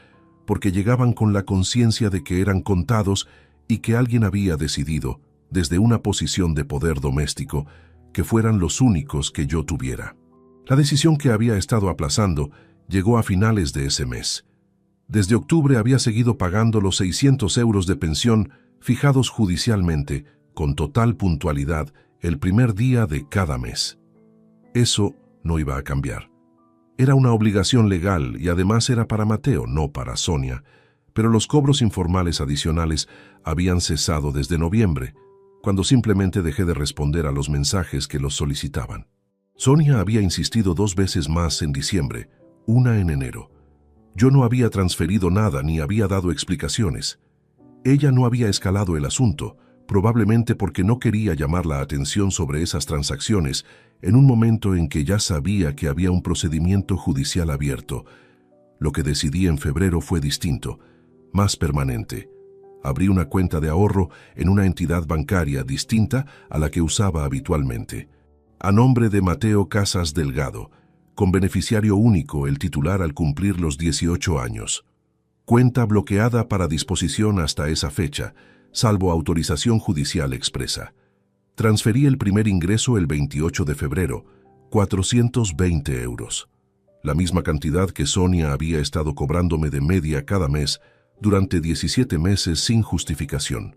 porque llegaban con la conciencia de que eran contados y que alguien había decidido, desde una posición de poder doméstico, que fueran los únicos que yo tuviera. La decisión que había estado aplazando llegó a finales de ese mes. Desde octubre había seguido pagando los 600 euros de pensión fijados judicialmente, con total puntualidad, el primer día de cada mes. Eso no iba a cambiar. Era una obligación legal y además era para Mateo, no para Sonia, pero los cobros informales adicionales habían cesado desde noviembre, cuando simplemente dejé de responder a los mensajes que los solicitaban. Sonia había insistido 2 veces más en diciembre, una en enero. Yo no había transferido nada ni había dado explicaciones. Ella no había escalado el asunto, probablemente porque no quería llamar la atención sobre esas transacciones en un momento en que ya sabía que había un procedimiento judicial abierto. Lo que decidí en febrero fue distinto, más permanente. Abrí una cuenta de ahorro en una entidad bancaria distinta a la que usaba habitualmente, a nombre de Mateo Casas Delgado, con beneficiario único, el titular al cumplir los 18 años. Cuenta bloqueada para disposición hasta esa fecha, salvo autorización judicial expresa. Transferí el primer ingreso el 28 de febrero, 420 euros. La misma cantidad que Sonia había estado cobrándome de media cada mes durante 17 meses sin justificación.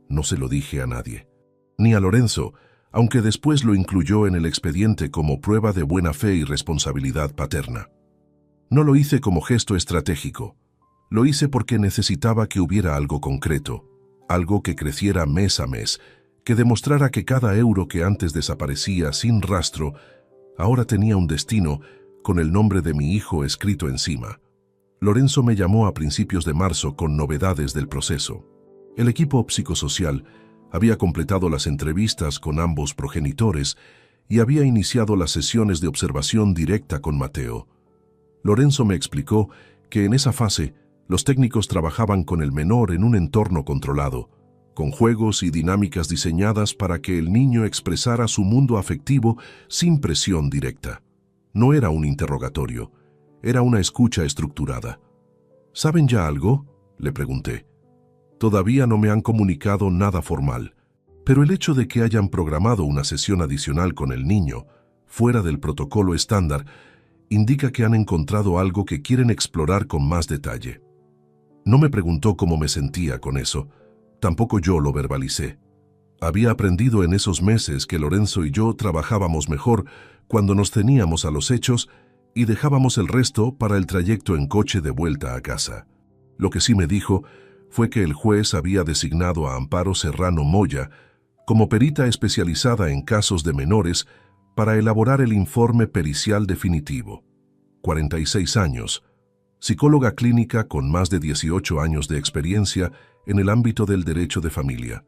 No se lo dije a nadie. Ni a Lorenzo, aunque después lo incluyó en el expediente como prueba de buena fe y responsabilidad paterna. No lo hice como gesto estratégico. Lo hice porque necesitaba que hubiera algo concreto, algo que creciera mes a mes, que demostrara que cada euro que antes desaparecía sin rastro, ahora tenía un destino con el nombre de mi hijo escrito encima. Lorenzo me llamó a principios de marzo con novedades del proceso. El equipo psicosocial Había completado las entrevistas con ambos progenitores y había iniciado las sesiones de observación directa con Mateo. Lorenzo me explicó que en esa fase los técnicos trabajaban con el menor en un entorno controlado, con juegos y dinámicas diseñadas para que el niño expresara su mundo afectivo sin presión directa. No era un interrogatorio, era una escucha estructurada. ¿Saben ya algo?, le pregunté. Todavía no me han comunicado nada formal, pero el hecho de que hayan programado una sesión adicional con el niño, fuera del protocolo estándar, indica que han encontrado algo que quieren explorar con más detalle. No me preguntó cómo me sentía con eso, tampoco yo lo verbalicé. Había aprendido en esos meses que Lorenzo y yo trabajábamos mejor cuando nos teníamos a los hechos y dejábamos el resto para el trayecto en coche de vuelta a casa. Lo que sí me dijo fue que el juez había designado a Amparo Serrano Moya como perita especializada en casos de menores para elaborar el informe pericial definitivo. 46 años, psicóloga clínica con más de 18 años de experiencia en el ámbito del derecho de familia.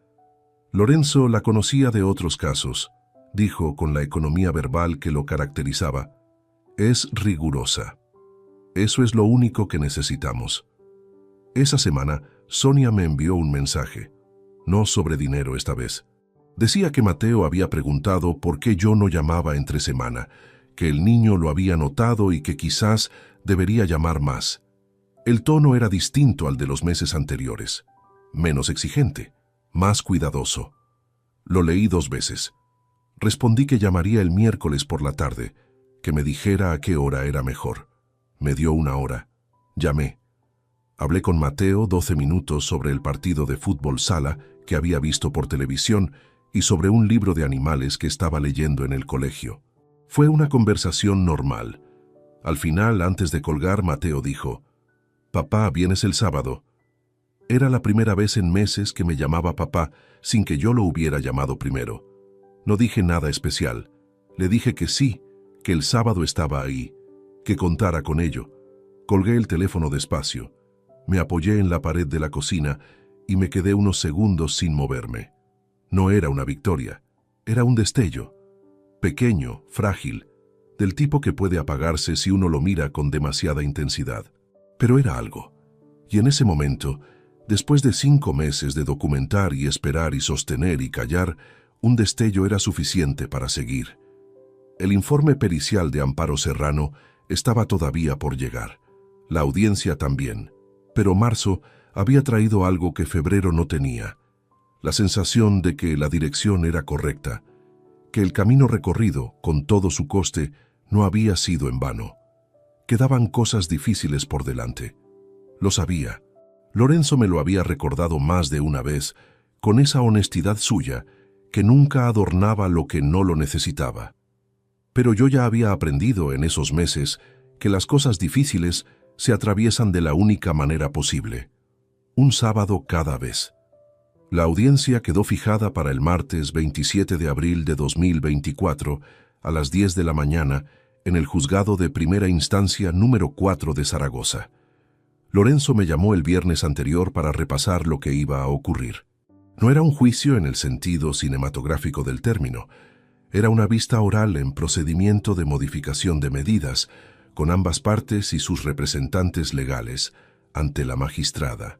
Lorenzo la conocía de otros casos, dijo con la economía verbal que lo caracterizaba. Es rigurosa. Eso es lo único que necesitamos. Esa semana, Sonia me envió un mensaje, no sobre dinero esta vez. Decía que Mateo había preguntado por qué yo no llamaba entre semana, que el niño lo había notado y que quizás debería llamar más. El tono era distinto al de los meses anteriores, menos exigente, más cuidadoso. Lo leí 2 veces. Respondí que llamaría el miércoles por la tarde, que me dijera a qué hora era mejor. Me dio 1 hora. Llamé. Hablé con Mateo 12 minutos sobre el partido de fútbol sala que había visto por televisión y sobre un libro de animales que estaba leyendo en el colegio. Fue una conversación normal. Al final, antes de colgar, Mateo dijo: «Papá, ¿vienes el sábado?». Era la primera vez en meses que me llamaba papá sin que yo lo hubiera llamado primero. No dije nada especial. Le dije que sí, que el sábado estaba ahí, que contara con ello. Colgué el teléfono despacio. Me apoyé en la pared de la cocina y me quedé unos segundos sin moverme. No era una victoria, era un destello. Pequeño, frágil, del tipo que puede apagarse si uno lo mira con demasiada intensidad. Pero era algo. Y en ese momento, después de 5 meses de documentar y esperar y sostener y callar, un destello era suficiente para seguir. El informe pericial de Amparo Serrano estaba todavía por llegar. La audiencia también. Pero marzo había traído algo que febrero no tenía. La sensación de que la dirección era correcta, que el camino recorrido, con todo su coste, no había sido en vano. Quedaban cosas difíciles por delante. Lo sabía. Lorenzo me lo había recordado más de una vez, con esa honestidad suya, que nunca adornaba lo que no lo necesitaba. Pero yo ya había aprendido en esos meses que las cosas difíciles se atraviesan de la única manera posible: un sábado cada vez. La audiencia quedó fijada para el martes 27 de abril de 2024 a las 10 de la mañana en el Juzgado de Primera Instancia número 4 de Zaragoza. Lorenzo me llamó el viernes anterior para repasar lo que iba a ocurrir. No era un juicio en el sentido cinematográfico del término. Era una vista oral en procedimiento de modificación de medidas, con ambas partes y sus representantes legales, ante la magistrada.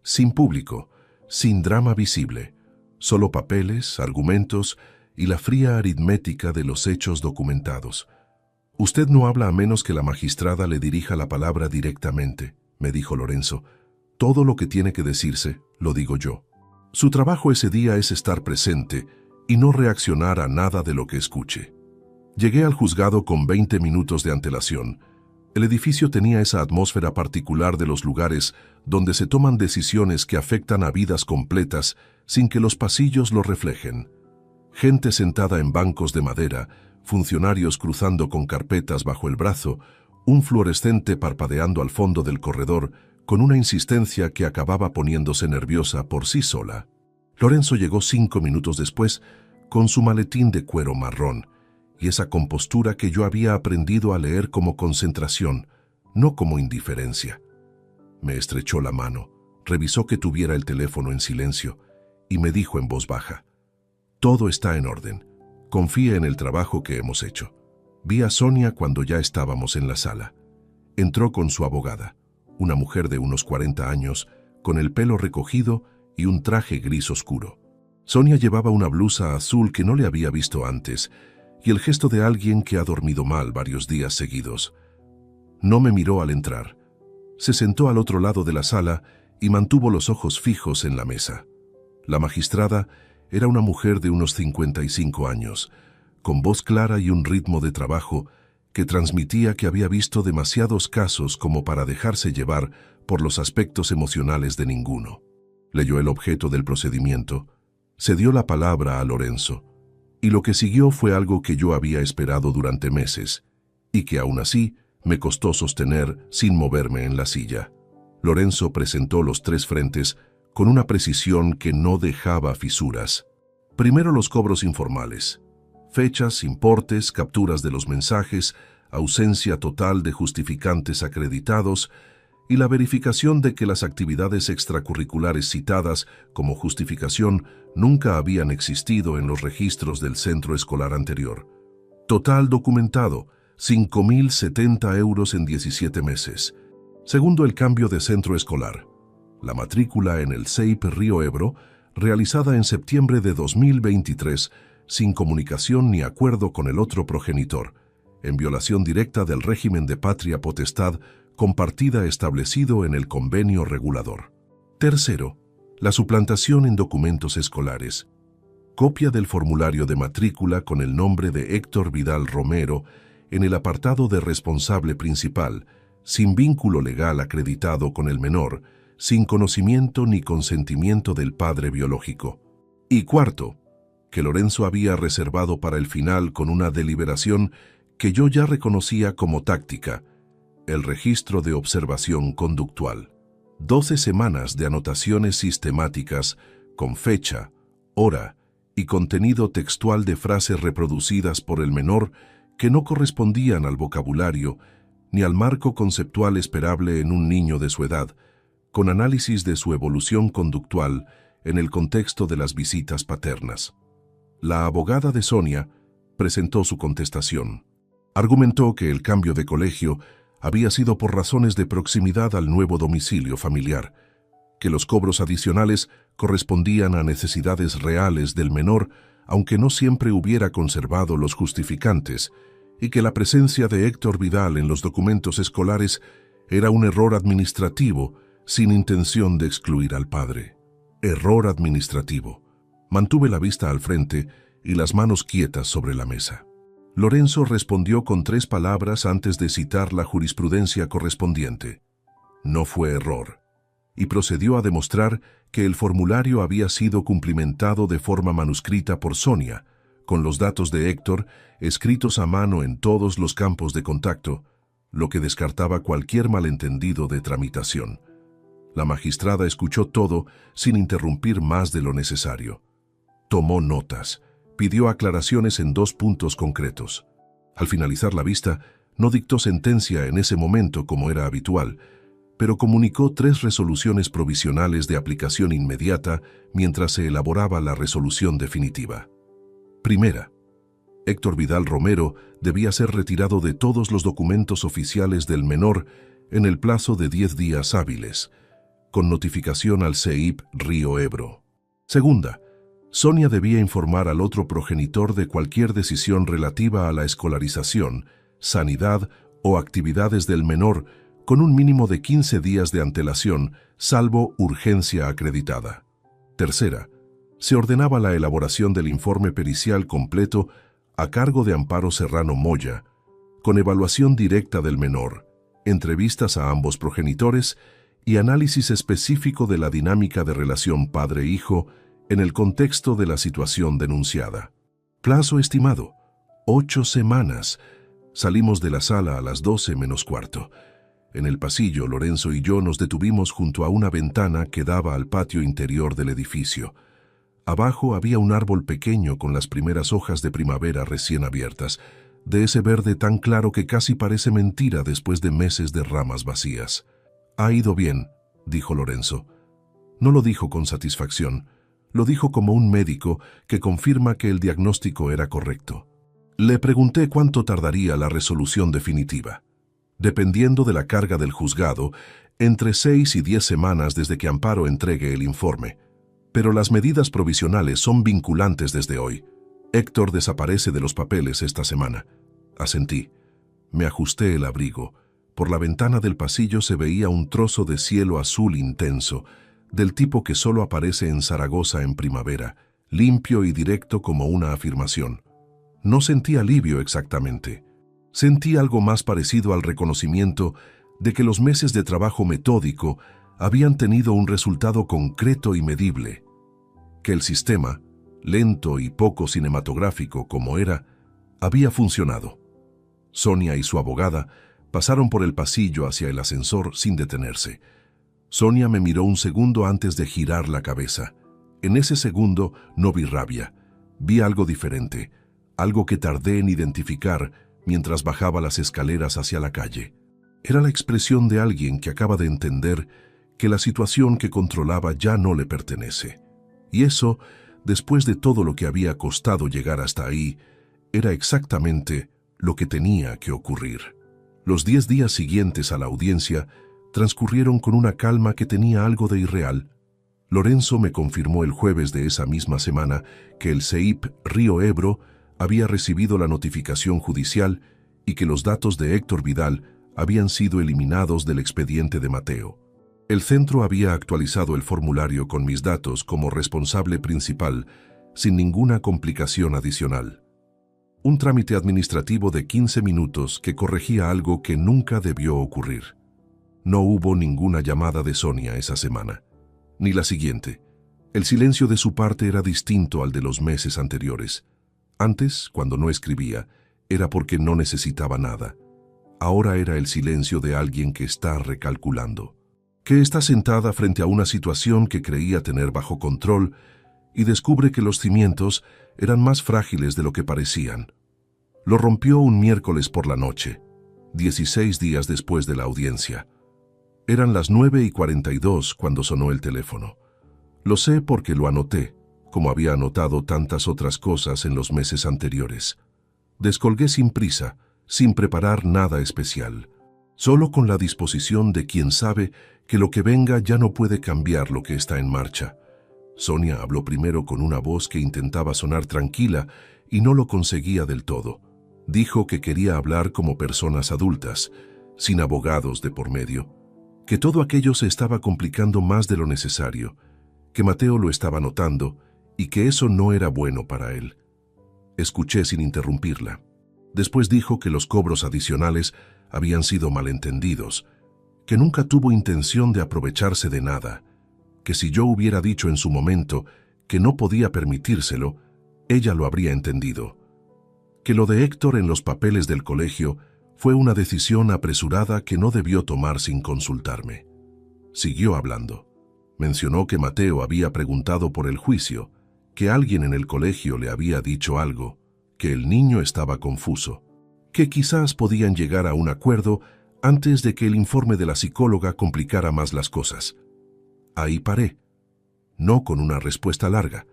Sin público, sin drama visible, solo papeles, argumentos y la fría aritmética de los hechos documentados. «Usted no habla a menos que la magistrada le dirija la palabra directamente», me dijo Lorenzo. «Todo lo que tiene que decirse, lo digo yo. Su trabajo ese día es estar presente y no reaccionar a nada de lo que escuche». Llegué al juzgado con 20 minutos de antelación. El edificio tenía esa atmósfera particular de los lugares donde se toman decisiones que afectan a vidas completas sin que los pasillos lo reflejen. Gente sentada en bancos de madera, funcionarios cruzando con carpetas bajo el brazo, un fluorescente parpadeando al fondo del corredor con una insistencia que acababa poniéndose nerviosa por sí sola. Lorenzo llegó 5 minutos después con su maletín de cuero marrón y esa compostura que yo había aprendido a leer como concentración, no como indiferencia. Me estrechó la mano, revisó que tuviera el teléfono en silencio y me dijo en voz baja: «Todo está en orden. Confía en el trabajo que hemos hecho». Vi a Sonia cuando ya estábamos en la sala. Entró con su abogada, una mujer de unos 40 años, con el pelo recogido y un traje gris oscuro. Sonia llevaba una blusa azul que no le había visto antes y el gesto de alguien que ha dormido mal varios días seguidos. No me miró al entrar. Se sentó al otro lado de la sala y mantuvo los ojos fijos en la mesa. La magistrada era una mujer de unos 55 años, con voz clara y un ritmo de trabajo que transmitía que había visto demasiados casos como para dejarse llevar por los aspectos emocionales de ninguno. Leyó el objeto del procedimiento, se dio la palabra a Lorenzo, y lo que siguió fue algo que yo había esperado durante meses, y que aún así me costó sostener sin moverme en la silla. Lorenzo presentó los 3 frentes con una precisión que no dejaba fisuras. Primero los cobros informales: fechas, importes, capturas de los mensajes, ausencia total de justificantes acreditados y la verificación de que las actividades extracurriculares citadas como justificación nunca habían existido en los registros del centro escolar anterior. Total documentado: 5.070 euros en 17 meses. Segundo, el cambio de centro escolar. La matrícula en el CEIP Río Ebro, realizada en septiembre de 2023, sin comunicación ni acuerdo con el otro progenitor, en violación directa del régimen de patria potestad compartida establecido en el convenio regulador. Tercero, la suplantación en documentos escolares. Copia del formulario de matrícula con el nombre de Héctor Vidal Romero en el apartado de responsable principal, sin vínculo legal acreditado con el menor, sin conocimiento ni consentimiento del padre biológico. Y cuarto, que Lorenzo había reservado para el final con una deliberación que yo ya reconocía como táctica: el registro de observación conductual. 12 semanas de anotaciones sistemáticas con fecha, hora y contenido textual de frases reproducidas por el menor que no correspondían al vocabulario ni al marco conceptual esperable en un niño de su edad, con análisis de su evolución conductual en el contexto de las visitas paternas. La abogada de Sonia presentó su contestación. Argumentó que el cambio de colegio había sido por razones de proximidad al nuevo domicilio familiar, que los cobros adicionales correspondían a necesidades reales del menor, aunque no siempre hubiera conservado los justificantes, y que la presencia de Héctor Vidal en los documentos escolares era un error administrativo sin intención de excluir al padre. Error administrativo. Mantuve la vista al frente y las manos quietas sobre la mesa. Lorenzo respondió con 3 palabras antes de citar la jurisprudencia correspondiente: no fue error, y procedió a demostrar que el formulario había sido cumplimentado de forma manuscrita por Sonia, con los datos de Héctor escritos a mano en todos los campos de contacto, lo que descartaba cualquier malentendido de tramitación. La magistrada escuchó todo sin interrumpir más de lo necesario. Tomó notas, pidió aclaraciones en 2 puntos concretos. Al finalizar la vista, no dictó sentencia en ese momento como era habitual, pero comunicó 3 resoluciones provisionales de aplicación inmediata mientras se elaboraba la resolución definitiva. Primera, Héctor Vidal Romero debía ser retirado de todos los documentos oficiales del menor en el plazo de 10 días hábiles, con notificación al CEIP Río Ebro. Segunda, Sonia debía informar al otro progenitor de cualquier decisión relativa a la escolarización, sanidad o actividades del menor con un mínimo de 15 días de antelación, salvo urgencia acreditada. Tercera, se ordenaba la elaboración del informe pericial completo a cargo de Amparo Serrano Moya, con evaluación directa del menor, entrevistas a ambos progenitores y análisis específico de la dinámica de relación padre-hijo en el contexto de la situación denunciada. Plazo estimado: 8 semanas. Salimos de la sala a las 12 menos cuarto. En el pasillo, Lorenzo y yo nos detuvimos junto a una ventana que daba al patio interior del edificio. Abajo había un árbol pequeño con las primeras hojas de primavera recién abiertas, de ese verde tan claro que casi parece mentira después de meses de ramas vacías. «Ha ido bien», dijo Lorenzo. No lo dijo con satisfacción. Lo dijo como un médico que confirma que el diagnóstico era correcto. Le pregunté cuánto tardaría la resolución definitiva. Dependiendo de la carga del juzgado, entre 6 y 10 semanas desde que Amparo entregue el informe. Pero las medidas provisionales son vinculantes desde hoy. Héctor desaparece de los papeles esta semana. Asentí. Me ajusté el abrigo. Por la ventana del pasillo se veía un trozo de cielo azul intenso, del tipo que solo aparece en Zaragoza en primavera, limpio y directo como una afirmación. No sentí alivio exactamente. Sentí algo más parecido al reconocimiento de que los meses de trabajo metódico habían tenido un resultado concreto y medible, que el sistema, lento y poco cinematográfico como era, había funcionado. Sonia y su abogada pasaron por el pasillo hacia el ascensor sin detenerse. Sonia me miró un segundo antes de girar la cabeza. En ese segundo no vi rabia, vi algo diferente, algo que tardé en identificar mientras bajaba las escaleras hacia la calle. Era la expresión de alguien que acaba de entender que la situación que controlaba ya no le pertenece. Y eso, después de todo lo que había costado llegar hasta ahí, era exactamente lo que tenía que ocurrir. Los 10 días siguientes a la audiencia transcurrieron con una calma que tenía algo de irreal. Lorenzo me confirmó el jueves de esa misma semana que el CEIP Río Ebro había recibido la notificación judicial y que los datos de Héctor Vidal habían sido eliminados del expediente de Mateo. El centro había actualizado el formulario con mis datos como responsable principal, sin ninguna complicación adicional. Un trámite administrativo de 15 minutos que corregía algo que nunca debió ocurrir. No hubo ninguna llamada de Sonia esa semana, ni la siguiente. El silencio de su parte era distinto al de los meses anteriores. Antes, cuando no escribía, era porque no necesitaba nada. Ahora era el silencio de alguien que está recalculando, que está sentada frente a una situación que creía tener bajo control y descubre que los cimientos eran más frágiles de lo que parecían. Lo rompió un miércoles por la noche, 16 días después de la audiencia. Eran las 9:42 cuando sonó el teléfono. Lo sé porque lo anoté, como había anotado tantas otras cosas en los meses anteriores. Descolgué sin prisa, sin preparar nada especial, solo con la disposición de quien sabe que lo que venga ya no puede cambiar lo que está en marcha. Sonia habló primero con una voz que intentaba sonar tranquila y no lo conseguía del todo. Dijo que quería hablar como personas adultas, sin abogados de por medio, que todo aquello se estaba complicando más de lo necesario, que Mateo lo estaba notando y que eso no era bueno para él. Escuché sin interrumpirla. Después dijo que los cobros adicionales habían sido malentendidos, que nunca tuvo intención de aprovecharse de nada, que si yo hubiera dicho en su momento que no podía permitírselo, ella lo habría entendido, que lo de Héctor en los papeles del colegio fue una decisión apresurada que no debió tomar sin consultarme. Siguió hablando. Mencionó que Mateo había preguntado por el juicio, que alguien en el colegio le había dicho algo, que el niño estaba confuso, que quizás podían llegar a un acuerdo antes de que el informe de la psicóloga complicara más las cosas. Ahí paré, no con una respuesta larga,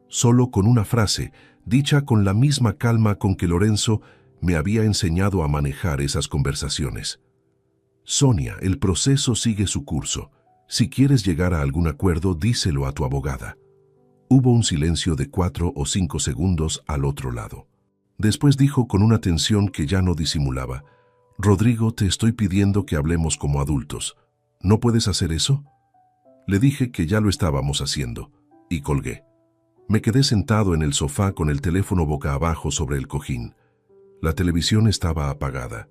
solo con una frase, dicha con la misma calma con que Lorenzo me había enseñado a manejar esas conversaciones. Sonia, el proceso sigue su curso. Si quieres llegar a algún acuerdo, díselo a tu abogada. Hubo un silencio de 4 o 5 segundos al otro lado. Después dijo con una tensión que ya no disimulaba: «Rodrigo, te estoy pidiendo que hablemos como adultos. ¿No puedes hacer eso?» Le dije que ya lo estábamos haciendo, y colgué. Me quedé sentado en el sofá con el teléfono boca abajo sobre el cojín. La televisión estaba apagada.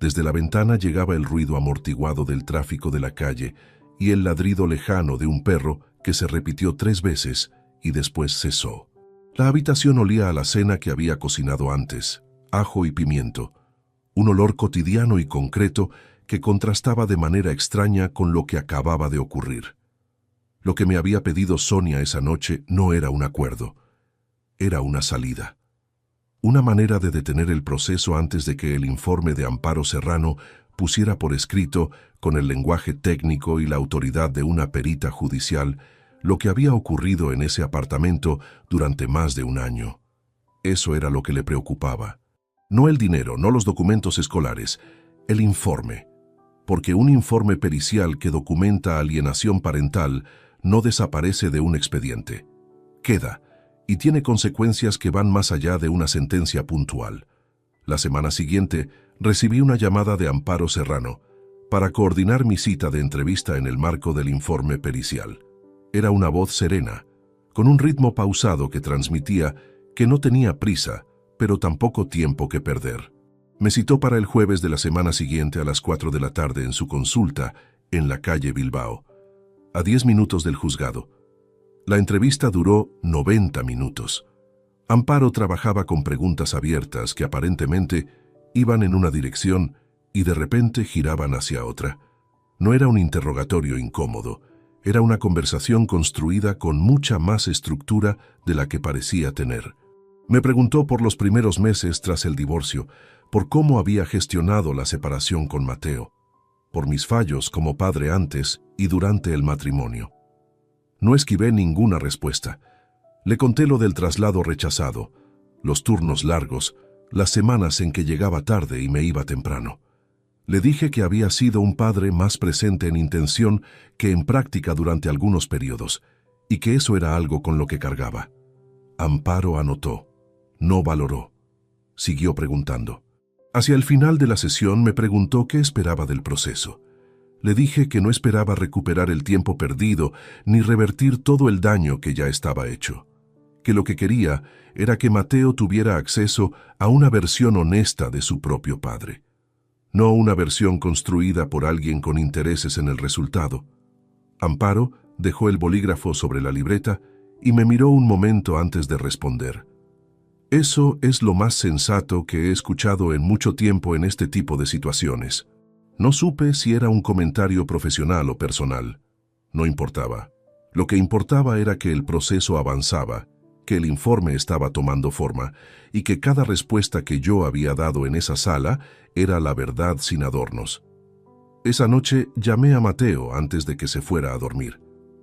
Desde la ventana llegaba el ruido amortiguado del tráfico de la calle y el ladrido lejano de un perro que se repitió 3 veces y después cesó. La habitación olía a la cena que había cocinado antes, ajo y pimiento, un olor cotidiano y concreto que contrastaba de manera extraña con lo que acababa de ocurrir. Lo que me había pedido Sonia esa noche no era un acuerdo, era una salida. Una manera de detener el proceso antes de que el informe de Amparo Serrano pusiera por escrito, con el lenguaje técnico y la autoridad de una perita judicial, lo que había ocurrido en ese apartamento durante más de un año. Eso era lo que le preocupaba. No el dinero, no los documentos escolares, el informe. Porque un informe pericial que documenta alienación parental no desaparece de un expediente. Queda, y tiene consecuencias que van más allá de una sentencia puntual. La semana siguiente, recibí una llamada de Amparo Serrano para coordinar mi cita de entrevista en el marco del informe pericial. Era una voz serena, con un ritmo pausado que transmitía que no tenía prisa, pero tampoco tiempo que perder. Me citó para el jueves de la semana siguiente a las 4 de la tarde en su consulta en la calle Bilbao, a 10 minutos del juzgado. La entrevista duró 90 minutos. Amparo trabajaba con preguntas abiertas que aparentemente iban en una dirección y de repente giraban hacia otra. No era un interrogatorio incómodo, era una conversación construida con mucha más estructura de la que parecía tener. Me preguntó por los primeros meses tras el divorcio, por cómo había gestionado la separación con Mateo, por mis fallos como padre antes y durante el matrimonio. No esquivé ninguna respuesta. Le conté lo del traslado rechazado, los turnos largos, las semanas en que llegaba tarde y me iba temprano. Le dije que había sido un padre más presente en intención que en práctica durante algunos periodos, y que eso era algo con lo que cargaba. Amparo anotó, no valoró. Siguió preguntando. Hacia el final de la sesión me preguntó qué esperaba del proceso. Le dije que no esperaba recuperar el tiempo perdido ni revertir todo el daño que ya estaba hecho. Que lo que quería era que Mateo tuviera acceso a una versión honesta de su propio padre. No una versión construida por alguien con intereses en el resultado. Amparo dejó el bolígrafo sobre la libreta y me miró un momento antes de responder. Eso es lo más sensato que he escuchado en mucho tiempo en este tipo de situaciones. No supe si era un comentario profesional o personal. No importaba. Lo que importaba era que el proceso avanzaba, que el informe estaba tomando forma y que cada respuesta que yo había dado en esa sala era la verdad sin adornos. Esa noche llamé a Mateo antes de que se fuera a dormir.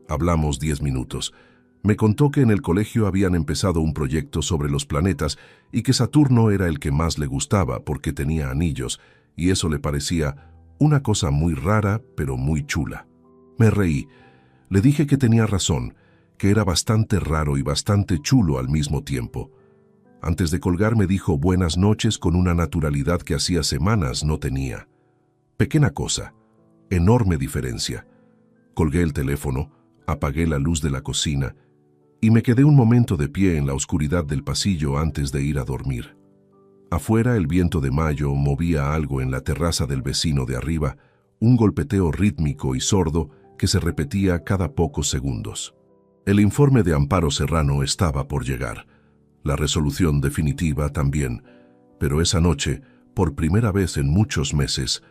Hablamos 10 minutos. Me contó que en el colegio habían empezado un proyecto sobre los planetas y que Saturno era el que más le gustaba porque tenía anillos, y eso le parecía una cosa muy rara pero muy chula. Me reí. Le dije que tenía razón, que era bastante raro y bastante chulo al mismo tiempo. Antes de colgar me dijo buenas noches con una naturalidad que hacía semanas no tenía. Pequeña cosa, enorme diferencia. Colgué el teléfono, apagué la luz de la cocina y me quedé un momento de pie en la oscuridad del pasillo antes de ir a dormir. Afuera el viento de mayo movía algo en la terraza del vecino de arriba, un golpeteo rítmico y sordo que se repetía cada pocos segundos. El informe de Amparo Serrano estaba por llegar, la resolución definitiva también, pero esa noche, por primera vez en muchos meses,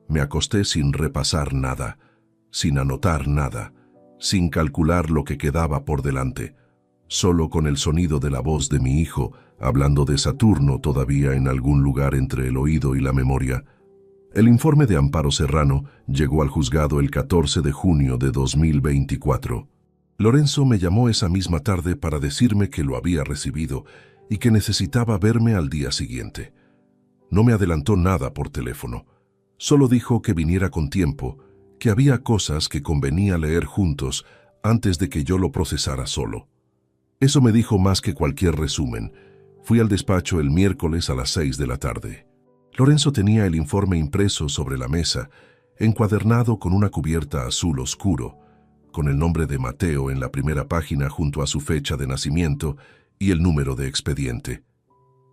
me acosté sin repasar nada, sin anotar nada, sin calcular lo que quedaba por delante, solo con el sonido de la voz de mi hijo hablando de Saturno todavía en algún lugar entre el oído y la memoria. El informe de Amparo Serrano llegó al juzgado el 14 de junio de 2024. Lorenzo me llamó esa misma tarde para decirme que lo había recibido y que necesitaba verme al día siguiente. No me adelantó nada por teléfono. Solo dijo que viniera con tiempo, que había cosas que convenía leer juntos antes de que yo lo procesara solo. Eso me dijo más que cualquier resumen. Fui al despacho el miércoles a las 6 de la tarde. Lorenzo tenía el informe impreso sobre la mesa, encuadernado con una cubierta azul oscuro, con el nombre de Mateo en la primera página junto a su fecha de nacimiento y el número de expediente.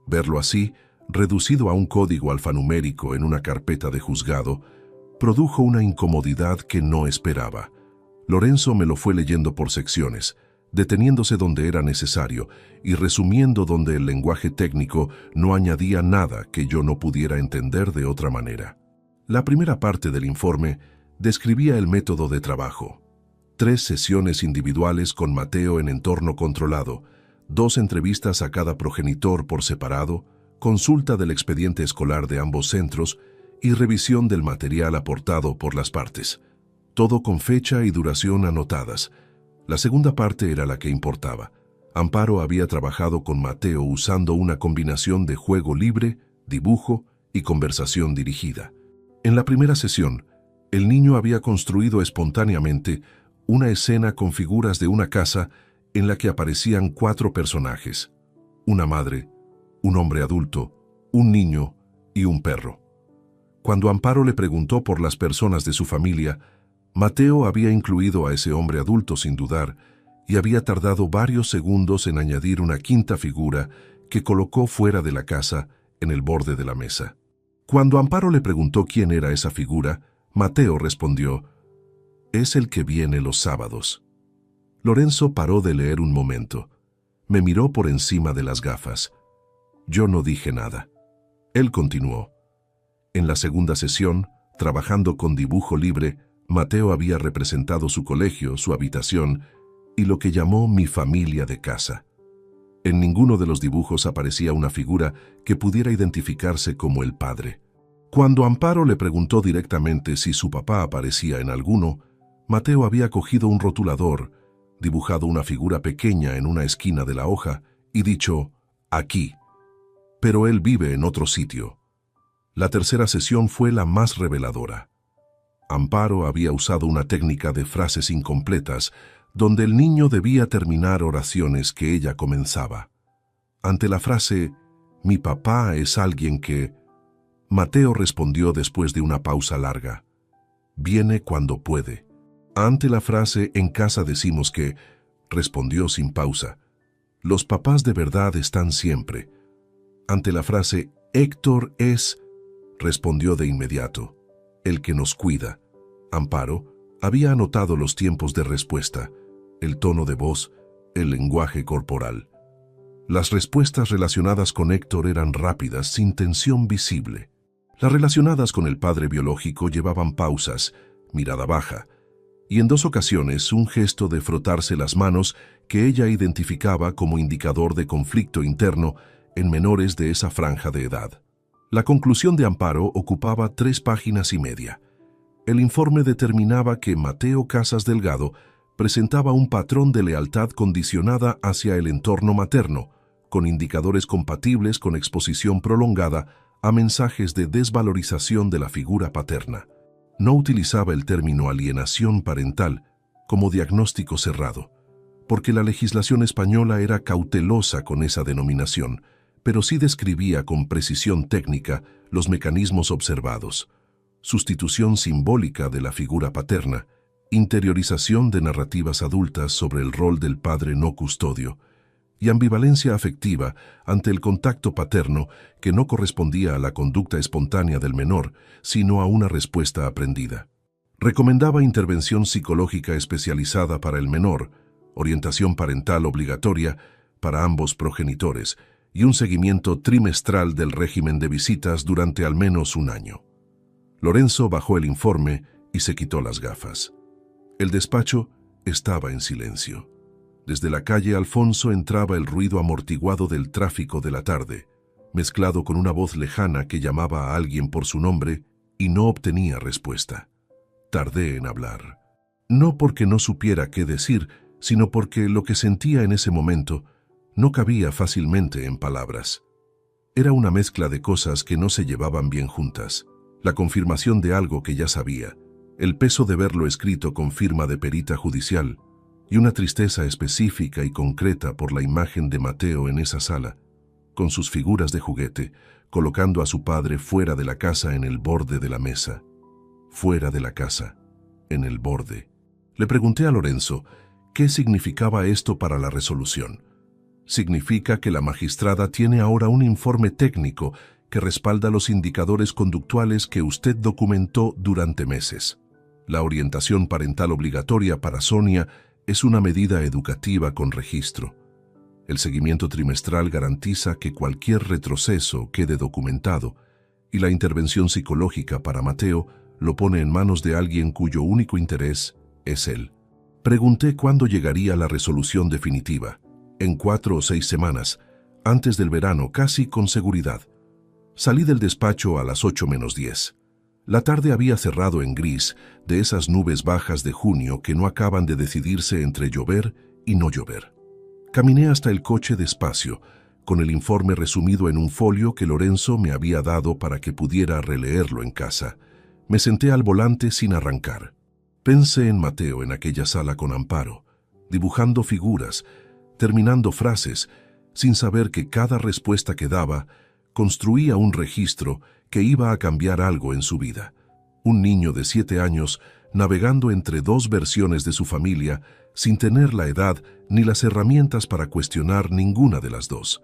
Verlo así, reducido a un código alfanumérico en una carpeta de juzgado, produjo una incomodidad que no esperaba. Lorenzo me lo fue leyendo por secciones, deteniéndose donde era necesario y resumiendo donde el lenguaje técnico no añadía nada que yo no pudiera entender de otra manera. La primera parte del informe describía el método de trabajo. 3 sesiones individuales con Mateo en entorno controlado, 2 entrevistas a cada progenitor por separado, consulta del expediente escolar de ambos centros y revisión del material aportado por las partes. Todo con fecha y duración anotadas. La segunda parte era la que importaba. Amparo había trabajado con Mateo usando una combinación de juego libre, dibujo y conversación dirigida. En la primera sesión, el niño había construido espontáneamente una escena con figuras de una casa en la que aparecían 4 personajes: una madre, un hombre adulto, un niño y un perro. Cuando Amparo le preguntó por las personas de su familia, Mateo había incluido a ese hombre adulto sin dudar y había tardado varios segundos en añadir una quinta figura que colocó fuera de la casa en el borde de la mesa. Cuando Amparo le preguntó quién era esa figura, Mateo respondió: «Es el que viene los sábados». Lorenzo paró de leer un momento. Me miró por encima de las gafas. Yo no dije nada. Él continuó. En la segunda sesión, trabajando con dibujo libre, Mateo había representado su colegio, su habitación y lo que llamó mi familia de casa. En ninguno de los dibujos aparecía una figura que pudiera identificarse como el padre. Cuando Amparo le preguntó directamente si su papá aparecía en alguno, Mateo había cogido un rotulador, dibujado una figura pequeña en una esquina de la hoja y dicho: «Aquí». Pero él vive en otro sitio. La tercera sesión fue la más reveladora. Amparo había usado una técnica de frases incompletas, donde el niño debía terminar oraciones que ella comenzaba. Ante la frase «Mi papá es alguien que…», Mateo respondió después de una pausa larga: «Viene cuando puede». Ante la frase «En casa decimos que…», respondió sin pausa: «Los papás de verdad están siempre». Ante la frase «Héctor es…», respondió de inmediato: «El que nos cuida». Amparo había anotado los tiempos de respuesta, el tono de voz, el lenguaje corporal. Las respuestas relacionadas con Héctor eran rápidas, sin tensión visible. Las relacionadas con el padre biológico llevaban pausas, mirada baja, y en 2 ocasiones un gesto de frotarse las manos que ella identificaba como indicador de conflicto interno en menores de esa franja de edad. La conclusión de Amparo ocupaba 3 páginas y media. El informe determinaba que Mateo Casas Delgado presentaba un patrón de lealtad condicionada hacia el entorno materno, con indicadores compatibles con exposición prolongada a mensajes de desvalorización de la figura paterna. No utilizaba el término alienación parental como diagnóstico cerrado, porque la legislación española era cautelosa con esa denominación, pero sí describía con precisión técnica los mecanismos observados: sustitución simbólica de la figura paterna, interiorización de narrativas adultas sobre el rol del padre no custodio, y ambivalencia afectiva ante el contacto paterno que no correspondía a la conducta espontánea del menor, sino a una respuesta aprendida. Recomendaba intervención psicológica especializada para el menor, orientación parental obligatoria para ambos progenitores y un seguimiento trimestral del régimen de visitas durante al menos un año. Lorenzo bajó el informe y se quitó las gafas. El despacho estaba en silencio. Desde la calle Alfonso entraba el ruido amortiguado del tráfico de la tarde, mezclado con una voz lejana que llamaba a alguien por su nombre y no obtenía respuesta. Tardé en hablar. No porque no supiera qué decir, sino porque lo que sentía en ese momento no cabía fácilmente en palabras. Era una mezcla de cosas que no se llevaban bien juntas. La confirmación de algo que ya sabía, el peso de verlo escrito con firma de perita judicial, y una tristeza específica y concreta por la imagen de Mateo en esa sala, con sus figuras de juguete, colocando a su padre fuera de la casa en el borde de la mesa. Fuera de la casa, en el borde. Le pregunté a Lorenzo qué significaba esto para la resolución. Significa que la magistrada tiene ahora un informe técnico que respalda los indicadores conductuales que usted documentó durante meses. La orientación parental obligatoria para Sonia es una medida educativa con registro. El seguimiento trimestral garantiza que cualquier retroceso quede documentado y la intervención psicológica para Mateo lo pone en manos de alguien cuyo único interés es él. Pregunté cuándo llegaría la resolución definitiva. En 4 o 6 semanas, antes del verano, casi con seguridad. Salí del despacho a las 8 menos 10. La tarde había cerrado en gris, de esas nubes bajas de junio que no acaban de decidirse entre llover y no llover. Caminé hasta el coche despacio, con el informe resumido en un folio que Lorenzo me había dado para que pudiera releerlo en casa. Me senté al volante sin arrancar. Pensé en Mateo en aquella sala con Amparo, dibujando figuras, terminando frases, sin saber que cada respuesta que daba construía un registro que iba a cambiar algo en su vida. Un niño de 7 años navegando entre dos versiones de su familia sin tener la edad ni las herramientas para cuestionar ninguna de las dos.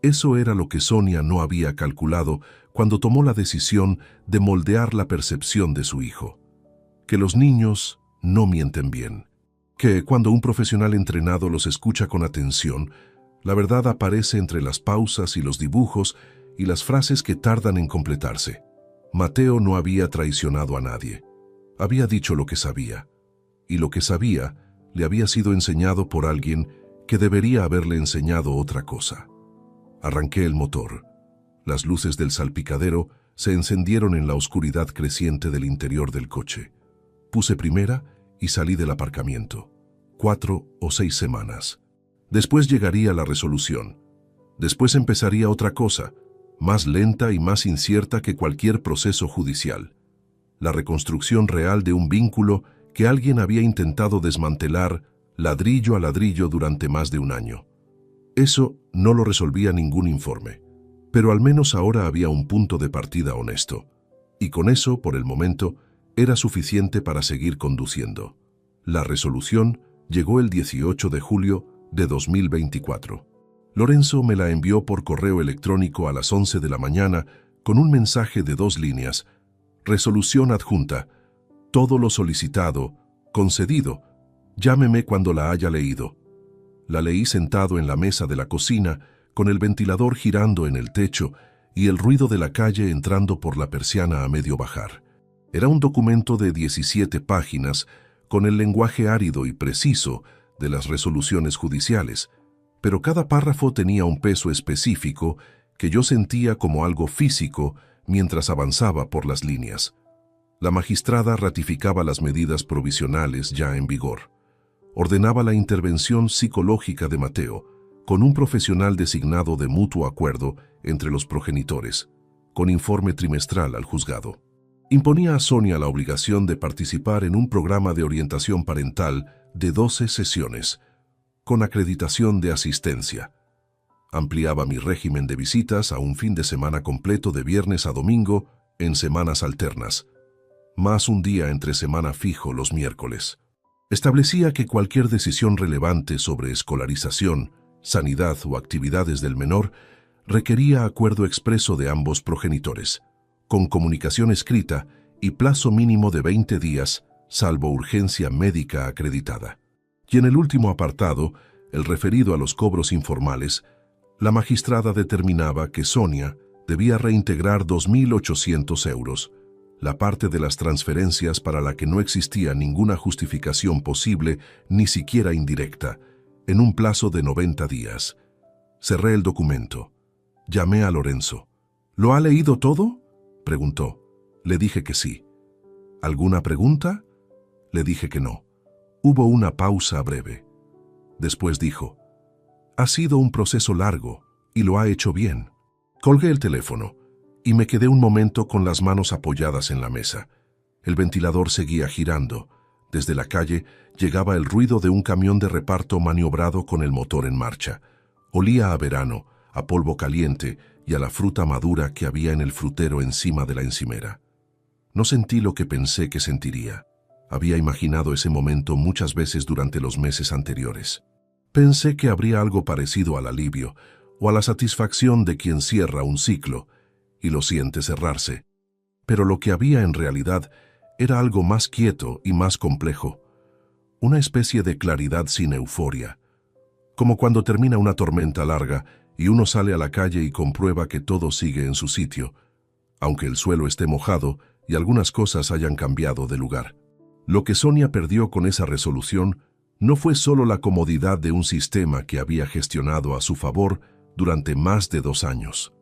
Eso era lo que Sonia no había calculado cuando tomó la decisión de moldear la percepción de su hijo. Que los niños no mienten bien. Que cuando un profesional entrenado los escucha con atención, la verdad aparece entre las pausas y los dibujos y las frases que tardan en completarse. Mateo no había traicionado a nadie. Había dicho lo que sabía. Y lo que sabía le había sido enseñado por alguien que debería haberle enseñado otra cosa. Arranqué el motor. Las luces del salpicadero se encendieron en la oscuridad creciente del interior del coche. Puse primera y salí del aparcamiento. 4 o 6 semanas. Después llegaría la resolución. Después empezaría otra cosa, más lenta y más incierta que cualquier proceso judicial. La reconstrucción real de un vínculo que alguien había intentado desmantelar ladrillo a ladrillo durante más de un año. Eso no lo resolvía ningún informe, pero al menos ahora había un punto de partida honesto. Y con eso, por el momento, era suficiente para seguir conduciendo. La resolución llegó el 18 de julio de 2024. Lorenzo me la envió por correo electrónico a las 11 de la mañana con un mensaje de 2 líneas. Resolución adjunta. Todo lo solicitado, concedido. Llámeme cuando la haya leído. La leí sentado en la mesa de la cocina, con el ventilador girando en el techo y el ruido de la calle entrando por la persiana a medio bajar. Era un documento de 17 páginas, con el lenguaje árido y preciso de las resoluciones judiciales, pero cada párrafo tenía un peso específico que yo sentía como algo físico mientras avanzaba por las líneas. La magistrada ratificaba las medidas provisionales ya en vigor. Ordenaba la intervención psicológica de Mateo, con un profesional designado de mutuo acuerdo entre los progenitores, con informe trimestral al juzgado. Imponía a Sonia la obligación de participar en un programa de orientación parental de 12 sesiones, con acreditación de asistencia. Ampliaba mi régimen de visitas a un fin de semana completo de viernes a domingo en semanas alternas, más un día entre semana fijo los miércoles. Establecía que cualquier decisión relevante sobre escolarización, sanidad o actividades del menor requería acuerdo expreso de ambos progenitores, con comunicación escrita y plazo mínimo de 20 días, salvo urgencia médica acreditada. Y en el último apartado, el referido a los cobros informales, la magistrada determinaba que Sonia debía reintegrar 2.800 euros, la parte de las transferencias para la que no existía ninguna justificación posible, ni siquiera indirecta, en un plazo de 90 días. Cerré el documento. Llamé a Lorenzo. ¿Lo ha leído todo?, preguntó. Le dije que sí. ¿Alguna pregunta? Le dije que no. Hubo una pausa breve. Después dijo, ha sido un proceso largo y lo ha hecho bien. Colgué el teléfono y me quedé un momento con las manos apoyadas en la mesa. El ventilador seguía girando. Desde la calle llegaba el ruido de un camión de reparto maniobrado con el motor en marcha. Olía a verano, a polvo caliente y a la fruta madura que había en el frutero encima de la encimera. No sentí lo que pensé que sentiría. Había imaginado ese momento muchas veces durante los meses anteriores. Pensé que habría algo parecido al alivio o a la satisfacción de quien cierra un ciclo y lo siente cerrarse. Pero lo que había en realidad era algo más quieto y más complejo. Una especie de claridad sin euforia. Como cuando termina una tormenta larga y uno sale a la calle y comprueba que todo sigue en su sitio, aunque el suelo esté mojado y algunas cosas hayan cambiado de lugar. Lo que Sonia perdió con esa resolución no fue solo la comodidad de un sistema que había gestionado a su favor durante más de 2 años.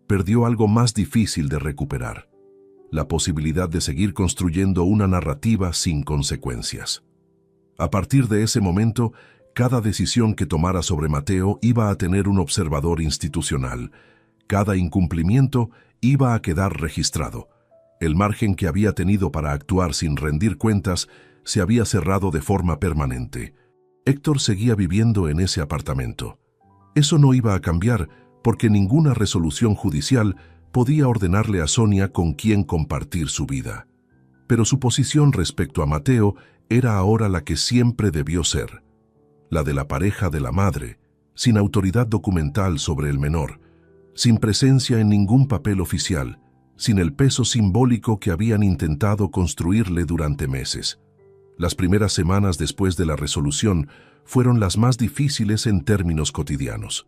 Perdió algo más difícil de recuperar: la posibilidad de seguir construyendo una narrativa sin consecuencias. A partir de ese momento, cada decisión que tomara sobre Mateo iba a tener un observador institucional. Cada incumplimiento iba a quedar registrado. El margen que había tenido para actuar sin rendir cuentas se había cerrado de forma permanente. Héctor seguía viviendo en ese apartamento. Eso no iba a cambiar porque ninguna resolución judicial podía ordenarle a Sonia con quién compartir su vida. Pero su posición respecto a Mateo era ahora la que siempre debió ser, la de la pareja de la madre, sin autoridad documental sobre el menor, sin presencia en ningún papel oficial, sin el peso simbólico que habían intentado construirle durante meses. Las primeras semanas después de la resolución fueron las más difíciles en términos cotidianos.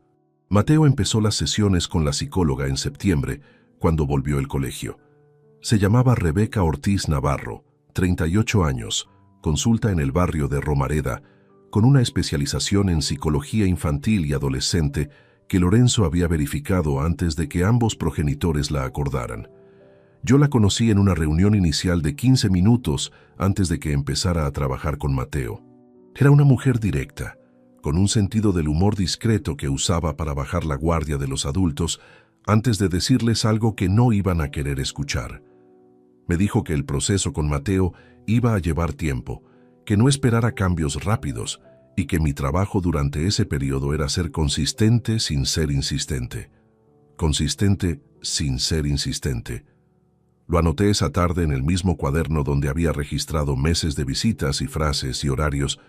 Mateo empezó las sesiones con la psicóloga en septiembre, cuando volvió al colegio. Se llamaba Rebeca Ortiz Navarro, 38 años, consulta en el barrio de Romareda, con una especialización en psicología infantil y adolescente que Lorenzo había verificado antes de que ambos progenitores la acordaran. Yo la conocí en una reunión inicial de 15 minutos antes de que empezara a trabajar con Mateo. Era una mujer directa, con un sentido del humor discreto que usaba para bajar la guardia de los adultos antes de decirles algo que no iban a querer escuchar. Me dijo que el proceso con Mateo iba a llevar tiempo, que no esperara cambios rápidos y que mi trabajo durante ese periodo era ser consistente sin ser insistente. Consistente sin ser insistente. Lo anoté esa tarde en el mismo cuaderno donde había registrado meses de visitas y frases y horarios,